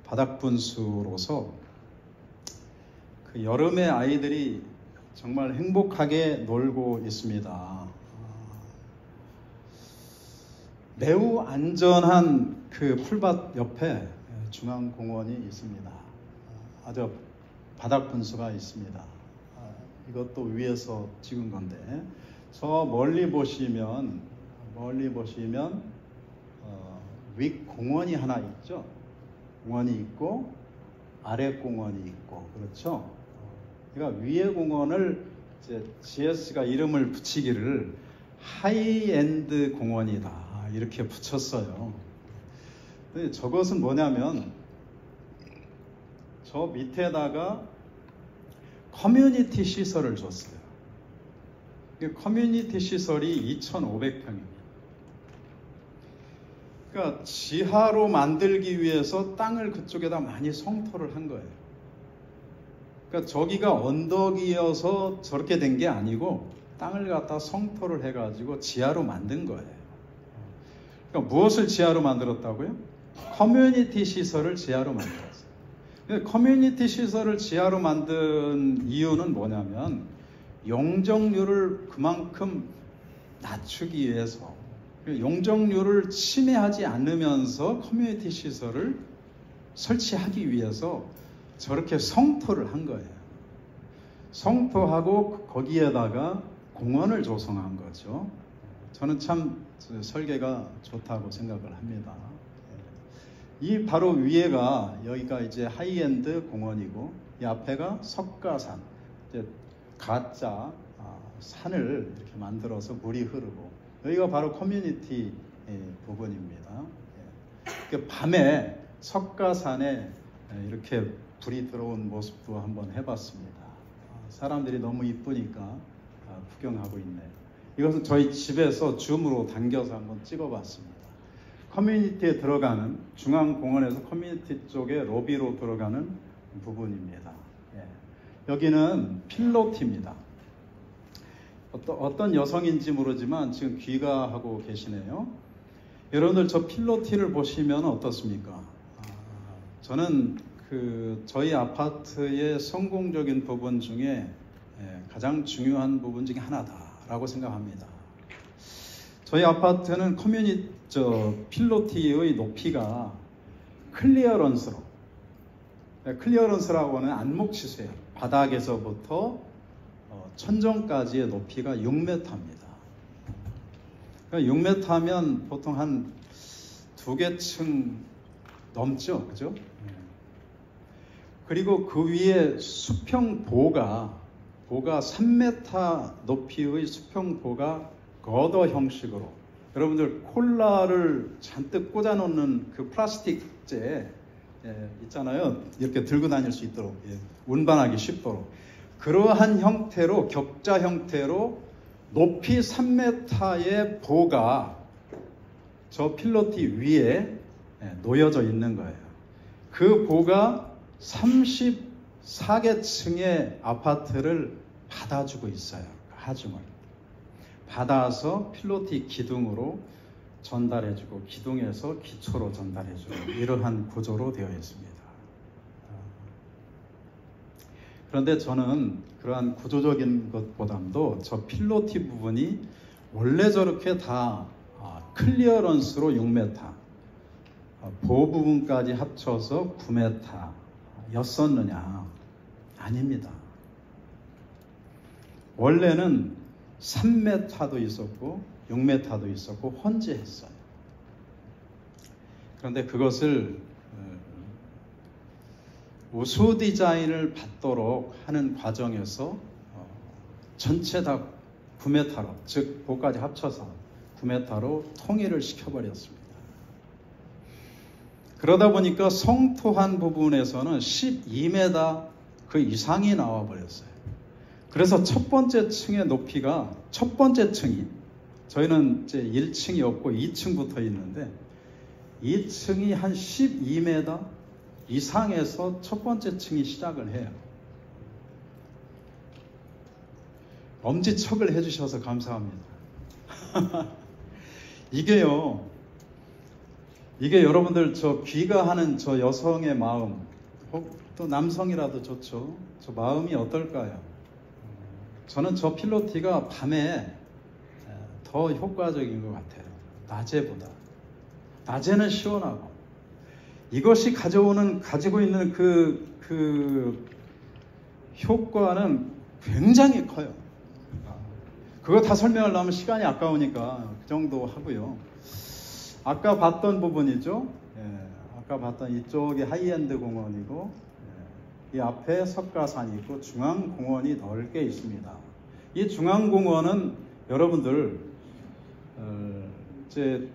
바닥 분수로서 그 여름에 아이들이 정말 행복하게 놀고 있습니다. 매우 안전한 그 풀밭 옆에 중앙공원이 있습니다. 아주 바닥 분수가 있습니다. 이것도 위에서 찍은 건데, 저 멀리 보시면 윗공원이 하나 있죠. 공원이 있고 아래 공원이 있고, 그렇죠. 그러니까 위에 공원을 이제 GS가 이름을 붙이기를 하이엔드 공원이다 이렇게 붙였어요. 근데 저것은 뭐냐면 저 밑에다가 커뮤니티 시설을 줬어요. 커뮤니티 시설이 2,500평입니다. 그러니까 지하로 만들기 위해서 땅을 그쪽에다 많이 성토를 한 거예요. 그러니까 저기가 언덕이어서 저렇게 된 게 아니고 땅을 갖다 성토를 해가지고 지하로 만든 거예요. 그러니까 무엇을 지하로 만들었다고요? 커뮤니티 시설을 지하로 만들었어요. 커뮤니티 시설을 지하로 만든 이유는 뭐냐면 용적률을 그만큼 낮추기 위해서, 용적률을 침해하지 않으면서 커뮤니티 시설을 설치하기 위해서 저렇게 성토를 한 거예요. 성토하고 거기에다가 공원을 조성한 거죠. 저는 참 설계가 좋다고 생각을 합니다. 이 바로 위에가, 여기가 이제 하이엔드 공원이고, 이 앞에가 석가산, 이제 가짜 산을 이렇게 만들어서 물이 흐르고, 여기가 바로 커뮤니티 부분입니다. 밤에 석가산에 이렇게 불이 들어온 모습도 한번 해봤습니다. 사람들이 너무 이쁘니까 구경하고 있네요. 이것은 저희 집에서 줌으로 당겨서 한번 찍어봤습니다. 커뮤니티에 들어가는, 중앙공원에서 커뮤니티 쪽에 로비로 들어가는 부분입니다. 여기는 필로티입니다. 어떤 여성인지 모르지만 지금 귀가하고 계시네요. 여러분들 저 필로티를 보시면 어떻습니까? 저는 저희 아파트의 성공적인 부분 중에 가장 중요한 부분 중에 하나다라고 생각합니다. 저희 아파트는 필로티의 높이가 클리어런스로, 클리어런스라고 하는 안목치수예요. 바닥에서부터 천정까지의 높이가 6m입니다. 그러니까 6m면 보통 한 2개 층 넘죠, 그죠? 그리고 그 위에 수평보가 3m 높이의 수평보가 거더 형식으로, 여러분들 콜라를 잔뜩 꽂아 놓는 그 플라스틱재 있잖아요. 이렇게 들고 다닐 수 있도록, 운반하기 쉽도록 그러한 형태로, 격자 형태로 높이 3m의 보가 저 필로티 위에 놓여져 있는 거예요. 그 보가 34개 층의 아파트를 받아주고 있어요. 하중을 받아서 필로티 기둥으로 전달해주고, 기둥에서 기초로 전달해주고, 이러한 구조로 되어 있습니다. 그런데 저는 그러한 구조적인 것보다도 저 필로티 부분이 원래 저렇게 다 클리어런스로 6m, 보 부분까지 합쳐서 9m 였었느냐? 아닙니다. 원래는 3m도 있었고 6m도 있었고 혼재했어요. 그런데 그것을 우수 디자인을 받도록 하는 과정에서 전체 다 9m로, 즉 보까지 합쳐서 9m로 통일을 시켜버렸습니다. 그러다 보니까 성토한 부분에서는 12m 그 이상이 나와버렸어요. 그래서 첫 번째 층의 높이가, 첫 번째 층이, 저희는 이제 1층이 없고 2층부터 있는데 2층이 한 12m 이상에서 첫 번째 층이 시작을 해요. 엄지척을 해주셔서 감사합니다. 이게요, 이게 여러분들 저 귀가하는 저 여성의 마음, 또 남성이라도 좋죠. 저 마음이 어떨까요? 저는 저 필로티가 밤에 더 효과적인 것 같아요. 낮에보다. 낮에는 시원하고 이것이 가지고 있는 그 효과는 굉장히 커요. 그거 다 설명하려면 시간이 아까우니까 그 정도 하고요. 아까 봤던 부분이죠. 아까 봤던 이쪽이 하이엔드 공원이고, 이 앞에 석가산이 있고 중앙공원이 넓게 있습니다. 이 중앙공원은 여러분들 이제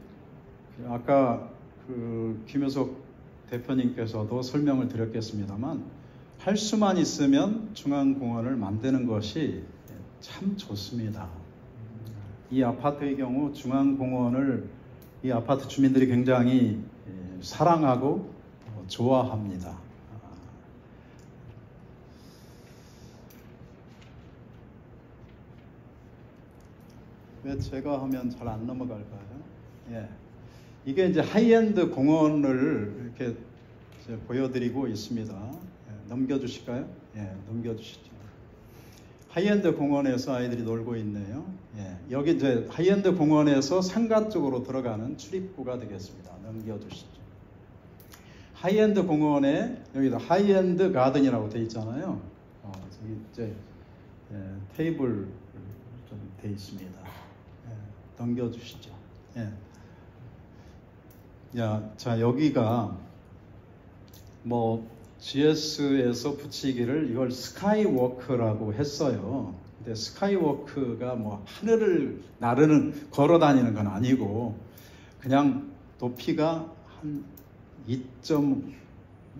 아까 그 김효석 대표님께서도 설명을 드렸겠습니다만, 할 수만 있으면 중앙공원을 만드는 것이 참 좋습니다. 이 아파트의 경우 중앙공원을 이 아파트 주민들이 굉장히 사랑하고 좋아합니다. 왜 제가 하면 잘 안 넘어갈까요? 이게 이제 하이엔드 공원을 이렇게 보여드리고 있습니다. 넘겨주실까요? 넘겨주시죠. 하이엔드 공원에서 아이들이 놀고 있네요. 여기 이제 하이엔드 공원에서 상가 쪽으로 들어가는 출입구가 되겠습니다. 넘겨주시죠. 하이엔드 공원에 여기다 하이엔드 가든이라고 되어 있잖아요. 저기 이제 테이블 좀 되어 있습니다. 넘겨주시죠. 자, 여기가 뭐 GS에서 붙이기를 이걸 스카이워크라고 했어요. 근데 스카이워크가 뭐 하늘을 나르는, 걸어 다니는 건 아니고 그냥 높이가 한 2.2,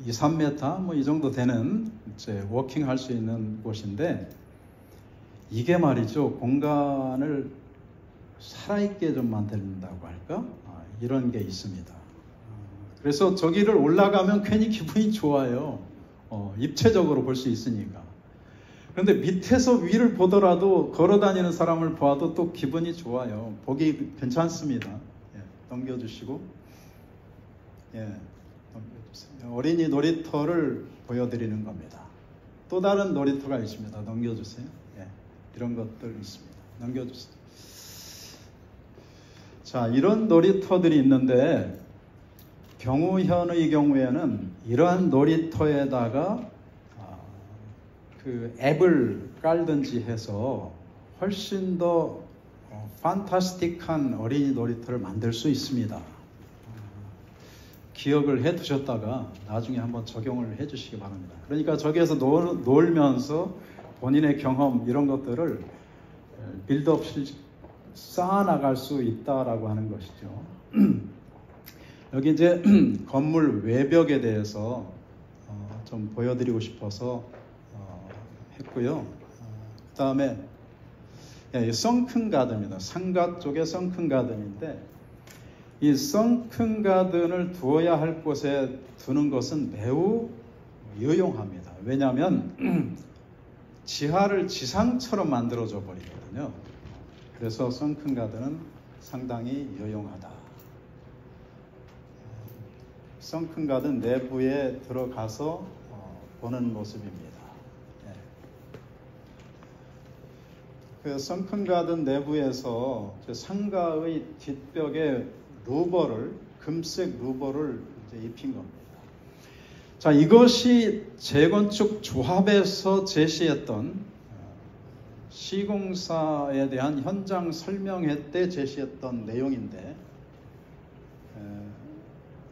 3m 뭐 이 정도 되는 이제 워킹 할 수 있는 곳인데, 이게 말이죠, 공간을 살아있게 좀 만든다고 할까? 이런 게 있습니다. 그래서 저기를 올라가면 괜히 기분이 좋아요. 입체적으로 볼 수 있으니까. 그런데 밑에서 위를 보더라도, 걸어 다니는 사람을 봐도 또 기분이 좋아요. 보기 괜찮습니다. 넘겨주시고. 넘겨주세요. 어린이 놀이터를 보여드리는 겁니다. 또 다른 놀이터가 있습니다. 넘겨주세요. 이런 것들 있습니다. 넘겨주세요. 자, 이런 놀이터들이 있는데, 경우현의 경우에는 이러한 놀이터에다가 그 앱을 깔든지 해서 훨씬 더 판타스틱한 어린이 놀이터를 만들 수 있습니다. 기억을 해 두셨다가 나중에 한번 적용을 해 주시기 바랍니다. 그러니까 저기에서 놀면서 본인의 경험 이런 것들을 빌드업 쌓아나갈 수 있다라고 하는 것이죠. 여기 이제 건물 외벽에 대해서 좀 보여드리고 싶어서 했고요. 그 다음에 썬큰 가든입니다. 상가 쪽에 썬큰 가든인데, 이 썬큰 가든을 두어야 할 곳에 두는 것은 매우 유용합니다. 왜냐하면 지하를 지상처럼 만들어져 버리거든요. 그래서 썬큰 가든은 상당히 유용하다. 썬큰 가든 내부에 들어가서 보는 모습입니다. 그 썬큰 가든 내부에서 상가의 뒷벽에 루버를, 금색 루버를 이제 입힌 겁니다. 자, 이것이 재건축 조합에서 제시했던 시공사에 대한 현장 설명회 때 제시했던 내용인데,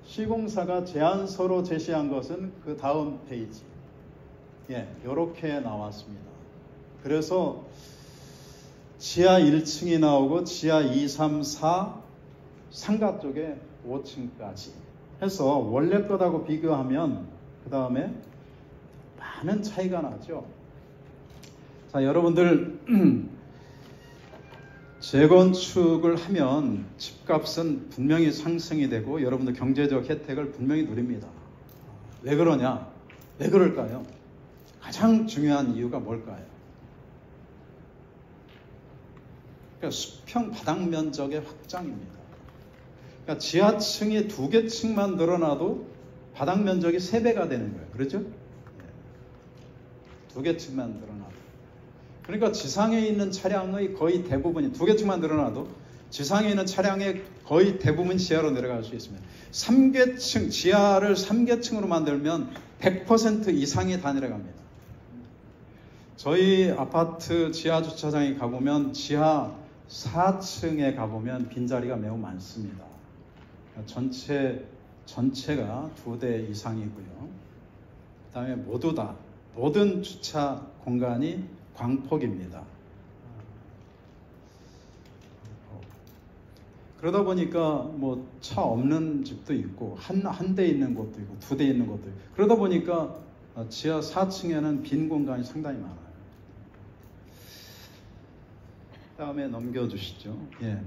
시공사가 제안서로 제시한 것은 그 다음 페이지, 이렇게 나왔습니다. 그래서 지하 1층이 나오고 지하 2, 3, 4 상가 쪽에 5층까지 해서 원래 것하고 비교하면 그 다음에 많은 차이가 나죠. 자, 여러분들 재건축을 하면 집값은 분명히 상승이 되고 여러분들 경제적 혜택을 분명히 누립니다. 왜 그러냐? 왜 그럴까요? 가장 중요한 이유가 뭘까요? 그러니까 수평 바닥 면적의 확장입니다. 그러니까 지하층이 2개 층만 늘어나도 바닥 면적이 3배가 되는 거예요. 그렇죠? 2개 층만 늘어나도. 그러니까 지상에 있는 차량의 거의 대부분이 2개 층만 늘어나도 지상에 있는 차량의 거의 대부분 지하로 내려갈 수 있습니다. 3개 층, 지하를 3개 층으로 만들면 100% 이상이 다 내려갑니다. 저희 아파트 지하 주차장에 가보면 지하 4층에 가보면 빈자리가 매우 많습니다. 전체가 2대 이상이고요. 그 다음에 모든 주차 공간이 광폭입니다. 그러다 보니까 뭐 차 없는 집도 있고 한 대 있는 곳도 있고 2대 있는 곳도 있고 그러다 보니까 지하 4층에는 빈 공간이 상당히 많아요. 다음에 넘겨주시죠. 예,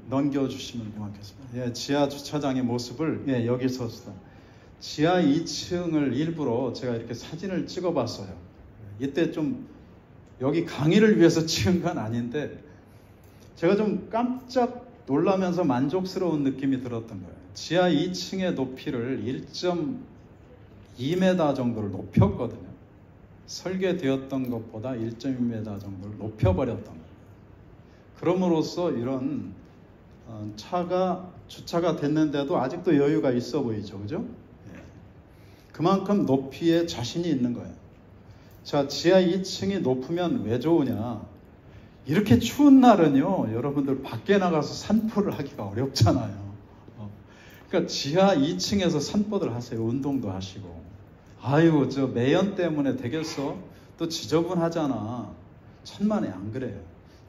넘겨주시면 고맙겠습니다. 예, 지하 주차장의 모습을 여기서 지하 2층을 일부러 제가 이렇게 사진을 찍어봤어요. 이때 좀 여기 강의를 위해서 찍은 건 아닌데 제가 좀 깜짝 놀라면서 만족스러운 느낌이 들었던 거예요. 지하 2층의 높이를 1.2m 정도를 높였거든요. 설계되었던 것보다 1.2m 정도를 높여버렸던 거예요. 그럼으로써 이런 차가 주차가 됐는데도 아직도 여유가 있어 보이죠. 그죠? 예. 그만큼 높이에 자신이 있는 거예요. 자, 지하 2층이 높으면 왜 좋으냐? 이렇게 추운 날은요, 여러분들 밖에 나가서 산보를 하기가 어렵잖아요. 그러니까 지하 2층에서 산보들 하세요. 운동도 하시고. 아이고, 저 매연 때문에 되겠어? 또 지저분하잖아. 천만에 안 그래요.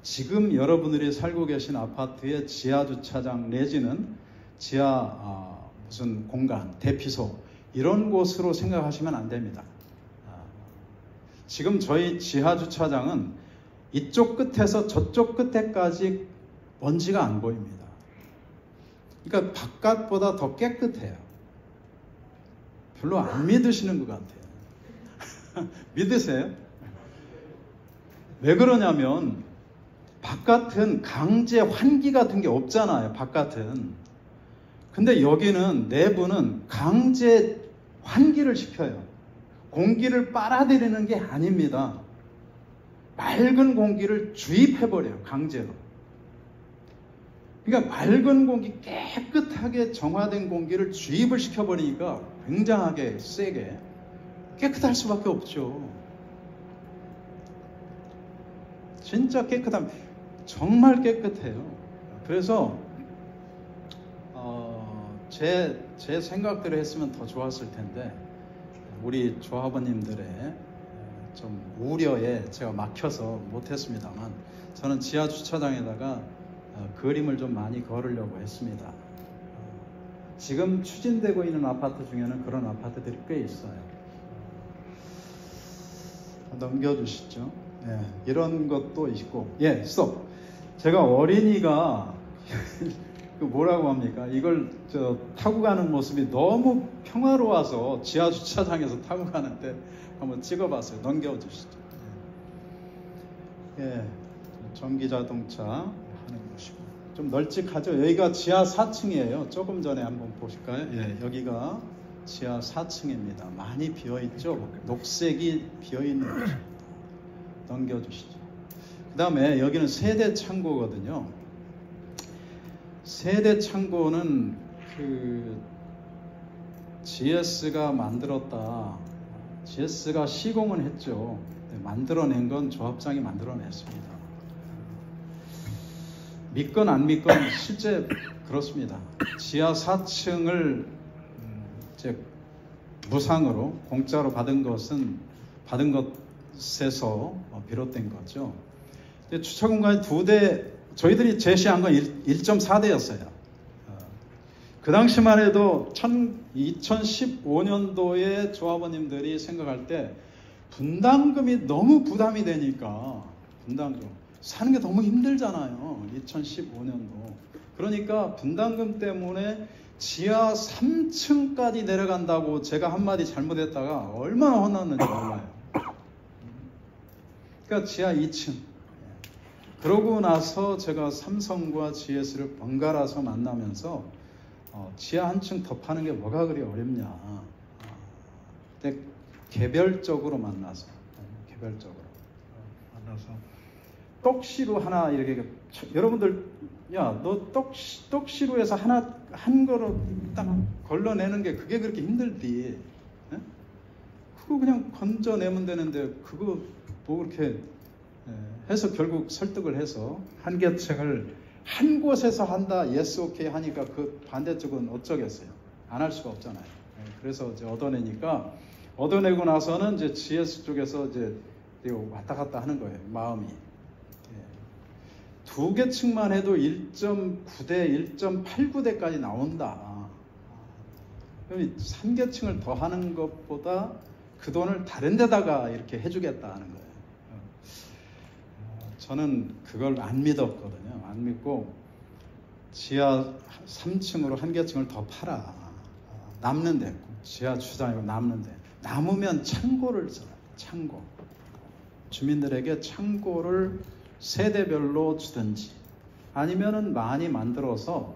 지금 여러분들이 살고 계신 아파트의 지하 주차장 내지는 지하 무슨 공간, 대피소 이런 곳으로 생각하시면 안 됩니다. 지금 저희 지하 주차장은 이쪽 끝에서 저쪽 끝에까지 먼지가 안 보입니다. 그러니까 바깥보다 더 깨끗해요. 별로 안 믿으시는 것 같아요. 믿으세요? 왜 그러냐면 바깥은 강제 환기 같은 게 없잖아요. 바깥은. 근데 여기는 내부는 강제 환기를 시켜요. 공기를 빨아들이는 게 아닙니다. 맑은 공기를 주입해버려요. 강제로. 그러니까 맑은 공기, 깨끗하게 정화된 공기를 주입을 시켜버리니까 굉장하게 세게 깨끗할 수밖에 없죠. 진짜 깨끗합니다. 정말 깨끗해요. 그래서 제 생각대로 했으면 더 좋았을 텐데 우리 조합원님들의 좀 우려에 제가 막혀서 못했습니다만 저는 지하 주차장에다가 그림을 좀 많이 걸으려고 했습니다. 지금 추진되고 있는 아파트 중에는 그런 아파트들이 꽤 있어요. 넘겨주시죠. 네, 이런 것도 있고. 예, 스톱. 제가 어린이가 뭐라고 합니까? 이걸 타고 가는 모습이 너무 평화로워서 지하 주차장에서 타고 가는데 한번 찍어봤어요. 넘겨주시죠. 예, 전기 자동차 하는 곳이고 좀 널찍하죠. 여기가 지하 4층이에요. 조금 전에 한번 보실까요? 예, 여기가 지하 4층입니다. 많이 비어있죠. 녹색이 비어있는 곳입니다. 넘겨주시죠. 그 다음에 여기는 세대 창고거든요. 세대 창고는 GS가 만들었다. GS가 시공은 했죠. 만들어낸 건 조합장이 만들어냈습니다. 믿건 안 믿건 실제 그렇습니다. 지하 4층을 이제 무상으로 공짜로 받은 것에서 비롯된 거죠. 주차 공간이 2대, 저희들이 제시한 건 1.4대였어요. 그 당시만 해도 2015년도에 조합원님들이 생각할 때 분담금이 너무 부담이 되니까 분담금 사는 게 너무 힘들잖아요. 2015년도. 그러니까 분담금 때문에 지하 3층까지 내려간다고 제가 한마디 잘못했다가 얼마나 혼났는지 몰라요. 그러니까 지하 2층. 그러고 나서 제가 삼성과 GS를 번갈아서 만나면서 지하 한 층 더 파는 게 뭐가 그리 어렵냐. 근데 개별적으로 만나서 떡시루 하나 이렇게 여러분들 야 너 떡시루에서 하나 한 거로 딱 걸러내는 게 그게 그렇게 힘들디? 예? 그거 그냥 건져내면 되는데 그거 뭐 그렇게 해서 결국 설득을 해서 한계책을 한 곳에서 한다 예스 오케이 하니까 그 반대쪽은 어쩌겠어요. 안 할 수가 없잖아요. 그래서 이제 얻어내고 나서는 이제 GS 쪽에서 이제 왔다 갔다 하는 거예요. 마음이. 두 개 층만 해도 1.9대, 1.89대까지 나온다. 그럼 3개 층을 더 하는 것보다 그 돈을 다른 데다가 이렇게 해주겠다 하는 거예요. 저는 그걸 안 믿었거든요. 안 믿고 지하 3층으로 한 개 층을 더 팔아. 남는데 지하 주차장이고 남는데 남으면 창고를 써요. 창고. 주민들에게 창고를 세대별로 주든지 아니면은 많이 만들어서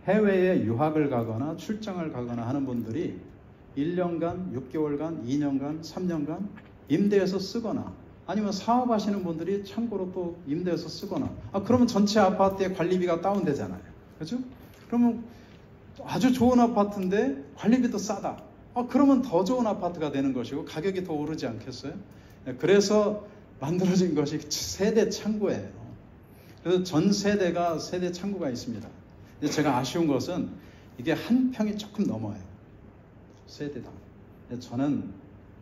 해외에 유학을 가거나 출장을 가거나 하는 분들이 1년간, 6개월간, 2년간, 3년간 임대해서 쓰거나 아니면 사업하시는 분들이 창고로 또 임대해서 쓰거나 그러면 전체 아파트의 관리비가 다운되잖아요. 그렇죠? 그러면 아주 좋은 아파트인데 관리비도 싸다. 그러면 더 좋은 아파트가 되는 것이고 가격이 더 오르지 않겠어요? 그래서 만들어진 것이 세대 창고예요. 그래서 전 세대가 세대 창고가 있습니다. 근데 제가 아쉬운 것은 이게 한 평이 조금 넘어요. 세대당. 저는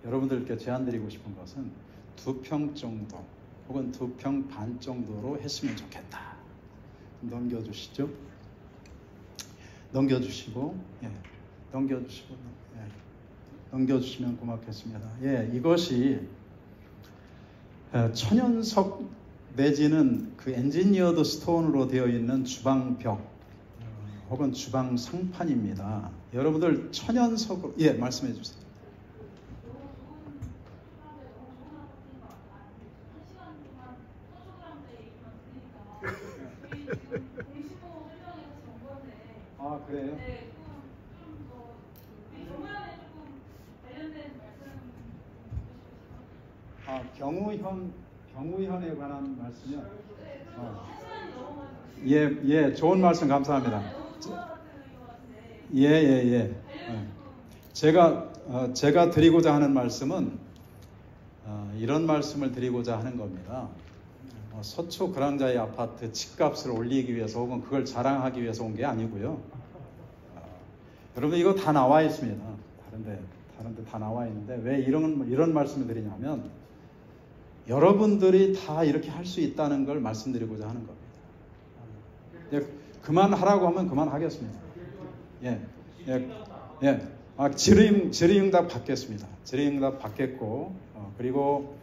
여러분들께 제안드리고 싶은 것은 2평 정도 혹은 2평 반 정도로 했으면 좋겠다. 넘겨주시죠. 넘겨주시고 넘겨주시면 고맙겠습니다. 이것이 천연석 내지는 그 엔지니어드 스톤으로 되어 있는 주방벽 혹은 주방 상판입니다. 여러분들 천연석으로 말씀해 주세요. 그래요? 경우현에 관한 말씀이요? 좋은 말씀 감사합니다. 제가 드리고자 하는 말씀은 이런 말씀을 드리고자 하는 겁니다. 서초 그랑자의 아파트 집값을 올리기 위해서 혹은 그걸 자랑하기 위해서 온 게 아니고요. 여러분 이거 다 나와 있습니다. 다른데 다 나와 있는데 왜 이런 말씀을 드리냐면 여러분들이 다 이렇게 할 수 있다는 걸 말씀드리고자 하는 겁니다. 그만하라고 하면 그만하겠습니다. 질의응답 받겠습니다. 질의응답 받겠고 그리고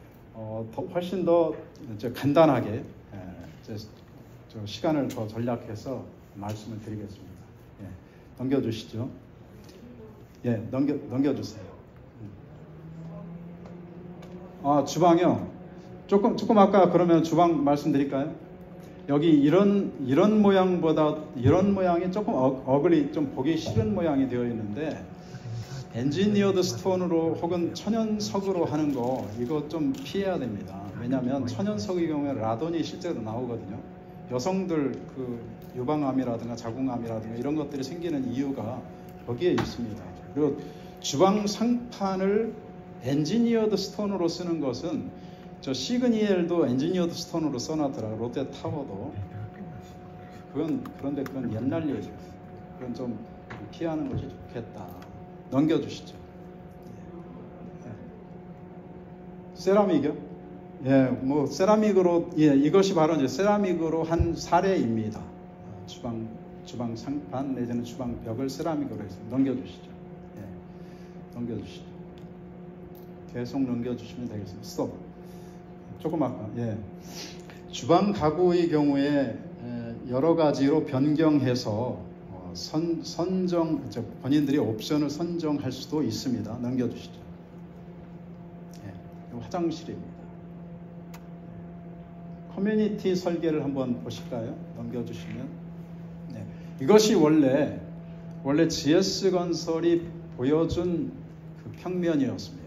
훨씬 더 간단하게 시간을 더 전략해서 말씀을 드리겠습니다. 넘겨주시죠. 넘겨주세요. 주방이요. 조금 아까 그러면 주방 말씀드릴까요? 여기 이런 모양보다 이런 모양이 조금 어글리 좀 보기 싫은 모양이 되어 있는데 엔지니어드 스톤으로 혹은 천연석으로 하는 거 이거 좀 피해야 됩니다. 왜냐하면 천연석의 경우에 라돈이 실제로 나오거든요. 여성들 그 유방암이라든가 자궁암이라든가 이런 것들이 생기는 이유가 거기에 있습니다. 그리고 주방 상판을 엔지니어드 스톤으로 쓰는 것은 저 시그니엘도 엔지니어드 스톤으로 써놨더라고요. 롯데타워도. 그런데 그건 옛날 얘기예요. 그건 좀 피하는 것이 좋겠다. 넘겨주시죠. 세라믹이요? 세라믹으로 이것이 바로 이제 세라믹으로 한 사례입니다. 주방 상판 내지는 주방 벽을 세라믹으로 해서 넘겨주시죠. 넘겨주시죠. 계속 넘겨주시면 되겠습니다. 스톱. 조금 아까. 주방 가구의 경우에 여러 가지로 변경해서 본인들이 옵션을 선정할 수도 있습니다. 넘겨주시죠. 화장실입니다. 커뮤니티 설계를 한번 보실까요? 넘겨주시면. 네. 이것이 원래 GS건설이 보여준 그 평면이었습니다.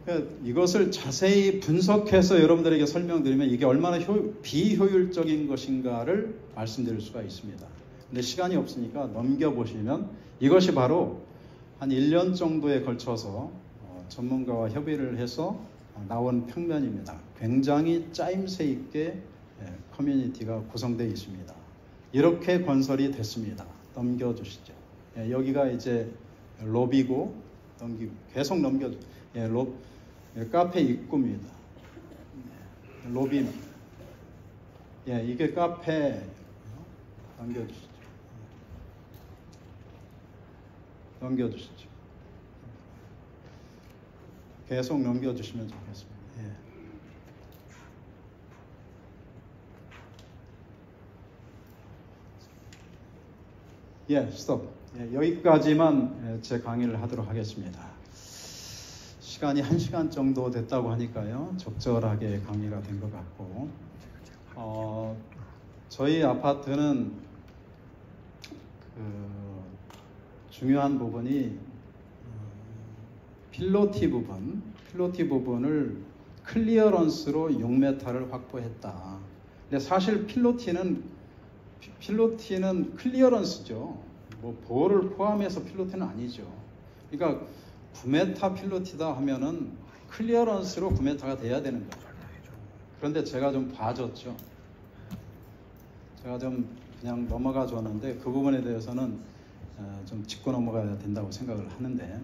그러니까 이것을 자세히 분석해서 여러분들에게 설명드리면 이게 얼마나 비효율적인 것인가를 말씀드릴 수가 있습니다. 근데 시간이 없으니까 넘겨보시면 이것이 바로 한 1년 정도에 걸쳐서 전문가와 협의를 해서 나온 평면입니다. 굉장히 짜임새 있게 커뮤니티가 구성되어 있습니다. 이렇게 건설이 됐습니다. 넘겨주시죠. 여기가 이제 로비고, 계속 넘겨주세요. 카페 입구입니다. 로비입니다. 이게 카페. 넘겨주시죠. 넘겨주시죠. 계속 넘겨주시면 좋겠습니다. 스톱. 여기까지만 제 강의를 하도록 하겠습니다. 시간이 1시간 정도 됐다고 하니까요. 적절하게 강의가 된 것 같고, 저희 아파트는 중요한 부분이 필로티 부분을 클리어런스로 6m를 확보했다. 근데 사실 필로티는 클리어런스죠. 뭐 보호를 포함해서 필로티는 아니죠. 그러니까 9m 필로티다 하면은 클리어런스로 9m가 돼야 되는 거죠. 그런데 제가 좀 봐줬죠. 제가 좀 그냥 넘어가 줬는데 그 부분에 대해서는 좀 짚고 넘어가야 된다고 생각을 하는데,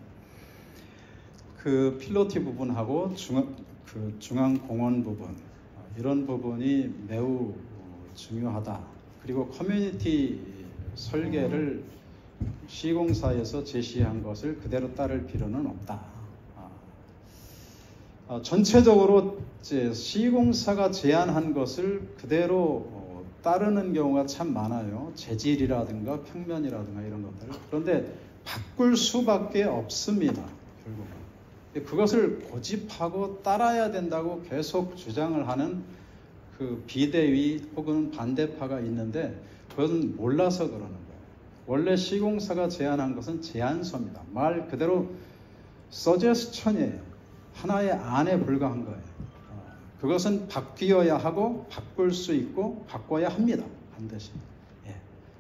그 필로티 부분하고 중앙 공원 부분, 이런 부분이 매우 중요하다. 그리고 커뮤니티 설계를 시공사에서 제시한 것을 그대로 따를 필요는 없다. 전체적으로 이제 시공사가 제안한 것을 그대로 따르는 경우가 참 많아요. 재질이라든가 평면이라든가 이런 것들을. 그런데 바꿀 수밖에 없습니다. 결국은. 그것을 고집하고 따라야 된다고 계속 주장을 하는 그 비대위 혹은 반대파가 있는데, 그것은 몰라서 그러는 거예요. 원래 시공사가 제안한 것은 제안서입니다. 말 그대로 서제스천이에요. 하나의 안에 불과한 거예요. 그것은 바뀌어야 하고 바꿀 수 있고 바꿔야 합니다. 반드시.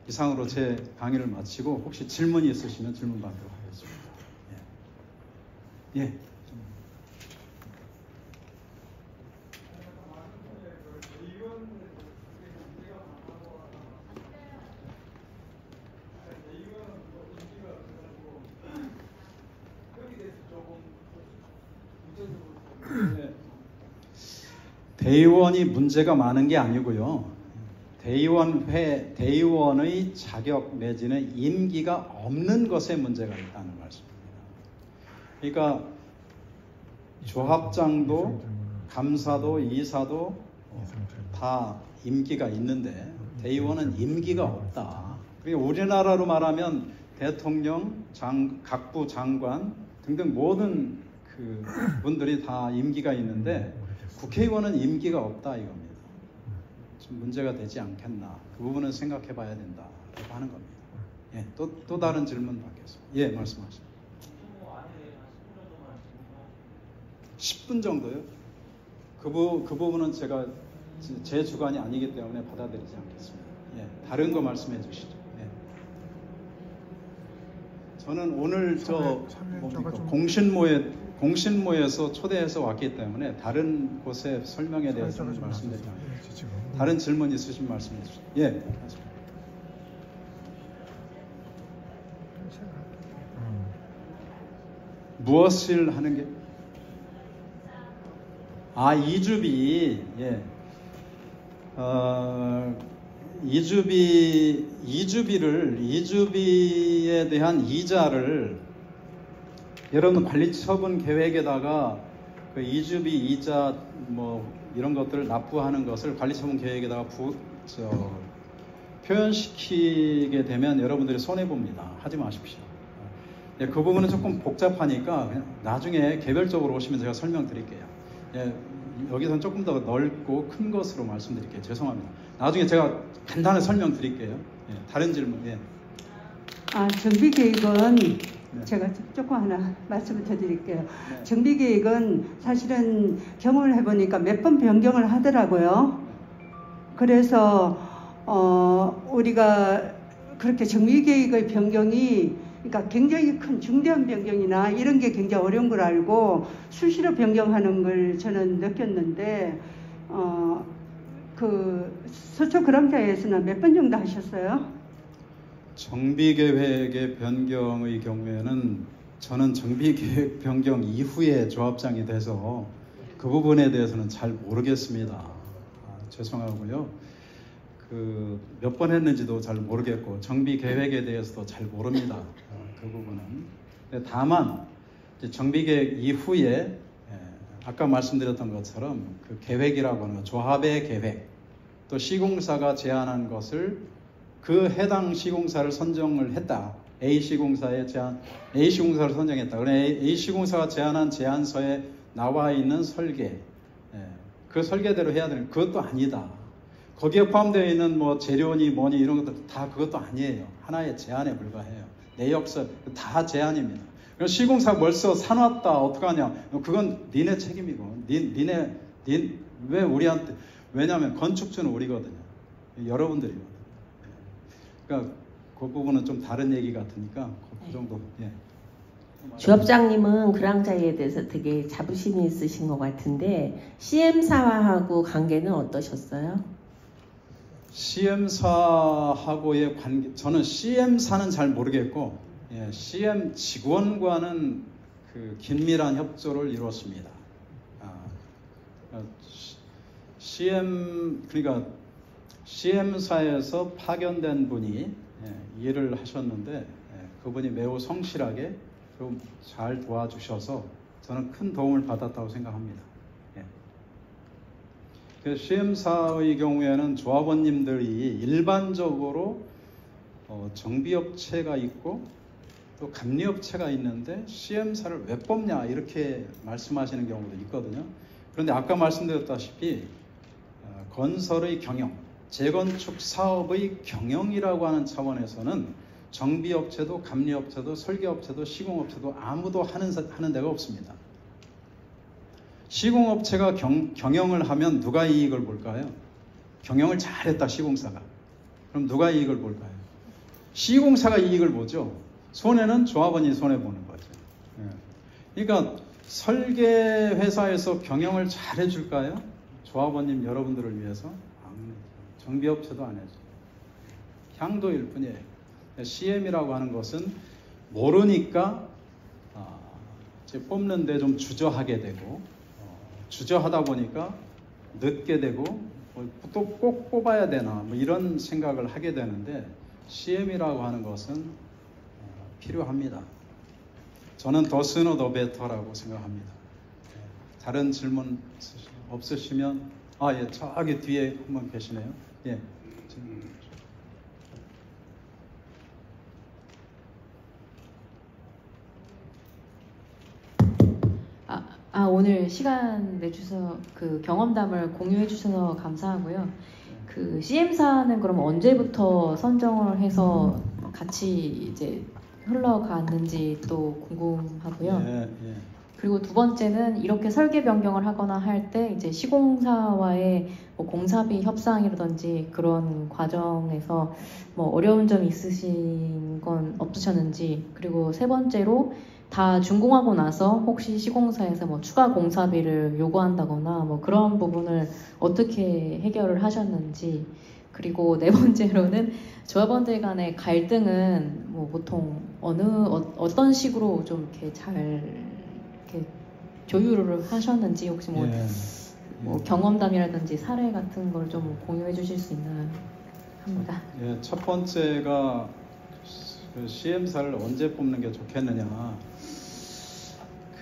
이상으로 제 강의를 마치고 혹시 질문이 있으시면 질문 받도록 하겠습니다. 대의원이 문제가 많은 게 아니고요. 대의원의 자격 내지는 임기가 없는 것에 문제가 있다는 말씀입니다. 그러니까 조합장도 감사도 이사도 다 임기가 있는데 대의원은 임기가 없다. 그리고 우리나라로 말하면 대통령, 각부 장관 등등 모든 그 분들이 다 임기가 있는데 국회의원은 임기가 없다 이겁니다. 좀 문제가 되지 않겠나. 그 부분은 생각해 봐야 된다 하는 겁니다. 또 다른 질문 받겠습니다. 말씀하시죠. 10분 정도요? 그 부분은 제가 제 주관이 아니기 때문에 받아들이지 않겠습니다. 다른 거 말씀해 주시죠. 저는 오늘 공신모에서 초대해서 왔기 때문에 다른 곳의 설명에 대해서는 말씀드리지 않겠습니다. 다른 질문 있으신 말씀해 주시죠. 무엇을 하는 게? 이주비. 이주비에 대한 이자를 여러분 관리처분 계획에다가 그 이주비 이자 뭐 이런 것들을 납부하는 것을 관리처분 계획에다가 표현시키게 되면 여러분들이 손해봅니다. 하지 마십시오. 그 부분은 조금 복잡하니까 나중에 개별적으로 오시면 제가 설명드릴게요. 여기서는 조금 더 넓고 큰 것으로 말씀드릴게요. 죄송합니다. 나중에 제가 간단히 설명드릴게요. 예, 다른 질문. 예. 정비계획은 네. 제가 조금 하나 말씀을 드릴게요. 네. 정비계획은 사실은 경험을 해보니까 몇 번 변경을 하더라고요. 그래서 우리가 그렇게 정비계획의 변경이 그러니까 굉장히 큰 중대한 변경이나 이런 게 굉장히 어려운 걸 알고 수시로 변경하는 걸 저는 느꼈는데 그 서초 그랑자에서는 몇 번 정도 하셨어요? 정비계획의 변경의 경우에는 저는 정비계획 변경 이후에 조합장이 돼서 그 부분에 대해서는 잘 모르겠습니다. 죄송하고요. 그 몇 번 했는지도 잘 모르겠고 정비계획에 대해서도 잘 모릅니다. 그 부분은. 다만 정비계획 이후에 아까 말씀드렸던 것처럼 그 계획이라고 하는 것, 조합의 계획, 또 시공사가 제안한 것을 그 해당 시공사를 선정을 했다. A시공사를 선정했다. 그래 A시공사가 제안한 제안서에 나와 있는 설계, 그 설계대로 해야 되는 그것도 아니다. 거기에 포함되어 있는 뭐 재료니 뭐니 이런 것들 다 그것도 아니에요. 하나의 제안에 불과해요. 내역서 다 제안입니다. 그래서 시공사 벌써 사놨다 어떡하냐? 그건 니네 책임이고, 왜 우리한테? 왜냐하면 건축주는 우리거든요. 여러분들이거든요. 그러니까 그 부분은 좀 다른 얘기 같으니까 그 정도. 예. 조합장님은 그랑자이에 대해서 되게 자부심이 있으신 것 같은데 CM사하고 관계는 어떠셨어요? CM사하고의 관계, 저는 CM사는 잘 모르겠고, 예, CM 직원과는 그 긴밀한 협조를 이루었습니다. 그러니까 CM사에서 파견된 분이 일을 하셨는데 그분이 매우 성실하게 잘 도와주셔서 저는 큰 도움을 받았다고 생각합니다. CM사의 경우에는 조합원님들이 일반적으로 정비업체가 있고 또 감리업체가 있는데 CM사를 왜 뽑냐 이렇게 말씀하시는 경우도 있거든요. 그런데 아까 말씀드렸다시피 건설의 경영, 재건축 사업의 경영이라고 하는 차원에서는 정비업체도 감리업체도 설계업체도 시공업체도 아무도 하는 데가 없습니다. 시공업체가 경영을 하면 누가 이익을 볼까요? 경영을 잘했다 시공사가. 그럼 누가 이익을 볼까요? 시공사가 이익을 보죠. 손해는 조합원이 손해보는 거죠. 그러니까 설계회사에서 경영을 잘 해줄까요? 조합원님 여러분들을 위해서? 정비업체도 안 해줘. 향도일 뿐이에요. CM이라고 하는 것은 모르니까 뽑는데 좀 주저하게 되고 주저하다 보니까 늦게 되고 또 꼭 뽑아야 되나 뭐 이런 생각을 하게 되는데 CM이라고 하는 것은 필요합니다. 저는 더 스노 더 베터라고 생각합니다. 다른 질문 없으시면 예, 저기 뒤에 한 분 계시네요. 예. 오늘 시간 내주셔서 그 경험담을 공유해 주셔서 감사하고요. 그 CM사는 그럼 언제부터 선정을 해서 같이 이제 흘러갔는지 또 궁금하고요. 예. 그리고 두 번째는 이렇게 설계 변경을 하거나 할 때 이제 시공사와의 뭐 공사비 협상이라든지 그런 과정에서 뭐 어려운 점이 있으신 건 없으셨는지, 그리고 세 번째로 다 준공하고 나서 혹시 시공사에서 뭐 추가 공사비를 요구한다거나 뭐 그런 부분을 어떻게 해결을 하셨는지, 그리고 네 번째로는 조합원들 간의 갈등은 뭐 보통 어떤 식으로 좀 이렇게 잘 이렇게 조율을 하셨는지 혹시 뭐 경험담이라든지 사례 같은 걸 좀 공유해 주실 수 있나 합니다. 예, 첫 번째가 그 CM사를 언제 뽑는 게 좋겠느냐.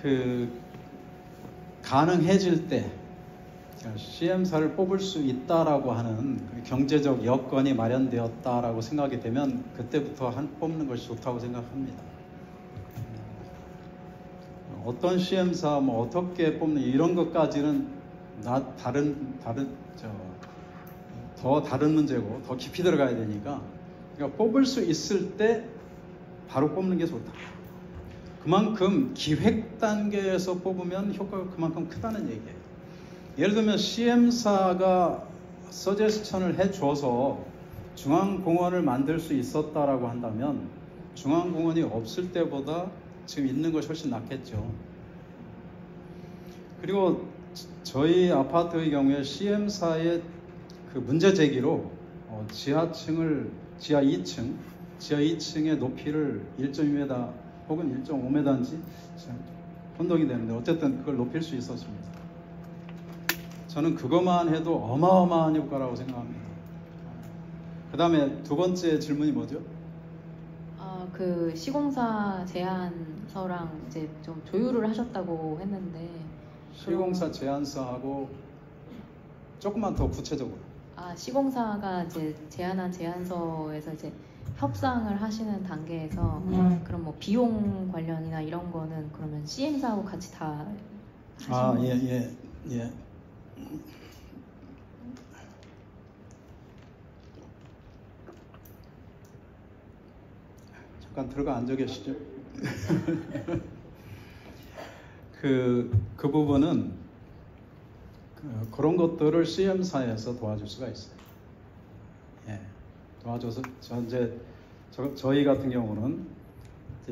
그 가능해질 때 CM사를 뽑을 수 있다라고 하는 경제적 여건이 마련되었다라고 생각이 되면 그때부터 뽑는 것이 좋다고 생각합니다. 어떤 CM사 뭐 어떻게 뽑는 이런 것까지는 더 다른 문제고 더 깊이 들어가야 되니까 그러니까 뽑을 수 있을 때 바로 뽑는 게 좋다. 그만큼 기획 단계에서 뽑으면 효과가 그만큼 크다는 얘기예요. 예를 들면 시엠사가 서제스천을 해줘서 중앙공원을 만들 수 있었다라고 한다면 중앙공원이 없을 때보다 지금 있는 것이 훨씬 낫겠죠. 그리고 저희 아파트의 경우에 시엠사의 그 문제 제기로 지하 2층의 높이를 1.2m 혹은 1.5m인지 혼동이 되는데 어쨌든 그걸 높일 수 있었습니다. 저는 그것만 해도 어마어마한 효과라고 생각합니다. 그 다음에 두 번째 질문이 뭐죠? 그 시공사 제안서랑 이제 좀 조율을 하셨다고 했는데 시공사 제안서하고 조금만 더 구체적으로. 시공사가 이제 제안한 제안서에서 이제 협상을 하시는 단계에서 그럼 뭐 비용 관련이나 이런 거는 그러면 시엠사하고 같이 다 하시는 예. 잠깐 들어가 앉아 계시죠. 그 부분은 그런 것들을 CM사에서 도와줄 수가 있어요. 예, 도와줘서 저희 같은 경우는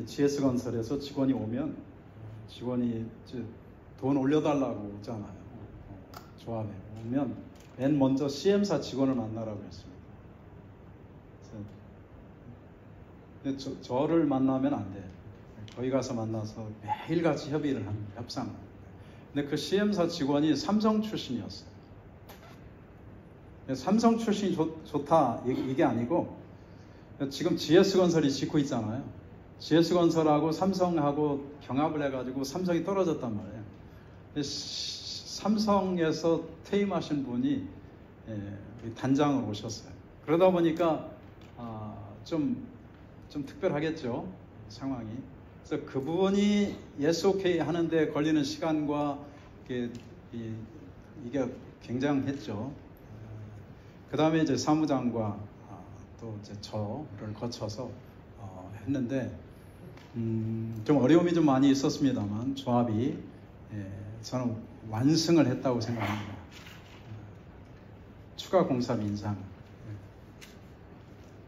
GS건설에서 직원이 오면 직원이 돈 올려달라고 오잖아요. 조합에 오면 맨 먼저 CM사 직원을 만나라고 했습니다. 근데 저를 만나면 안 돼요. 거기 가서 만나서 매일같이 협의를 합니다. 협상. 근데 그 CM사 직원이 삼성 출신이었어요. 삼성 출신이 좋다 이게 아니고 지금 GS건설이 짓고 있잖아요. GS건설하고 삼성하고 경합을 해가지고 삼성이 떨어졌단 말이에요. 삼성에서 퇴임하신 분이 단장으로 오셨어요. 그러다 보니까 좀 특별하겠죠, 상황이. 그래서 그분이 yes, okay 하는데 걸리는 시간과 이게 굉장했죠. 그 다음에 이제 사무장과 또 이제 저를 거쳐서 했는데 좀 어려움이 좀 많이 있었습니다만 조합이 저는 완승을 했다고 생각합니다. 추가 공사비 인상.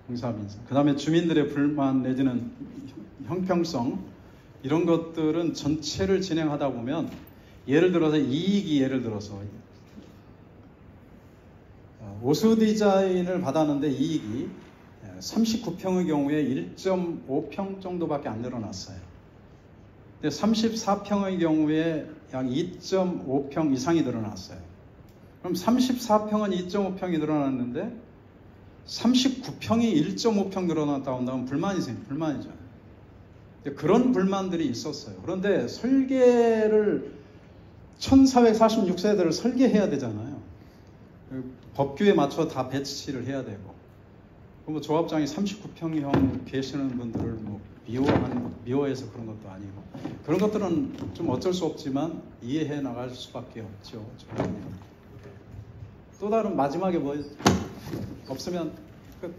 그 다음에 주민들의 불만 내지는 형평성 이런 것들은 전체를 진행하다 보면 예를 들어서 오수 디자인을 받았는데 이익이 39평의 경우에 1.5평 정도밖에 안 늘어났어요. 근데 34평의 경우에 약 2.5평 이상이 늘어났어요. 그럼 34평은 2.5평이 늘어났는데 39평이 1.5평 늘어났다고 한다면 불만이죠. 그런 불만들이 있었어요. 그런데 설계를 1446세대를 설계해야 되잖아요. 법규에 맞춰 다 배치를 해야 되고. 뭐 조합장이 39평형 계시는 분들을 뭐 미워해서 그런 것도 아니고. 그런 것들은 좀 어쩔 수 없지만 이해해 나갈 수밖에 없죠. 또 다른 마지막에 뭐 없으면 끝.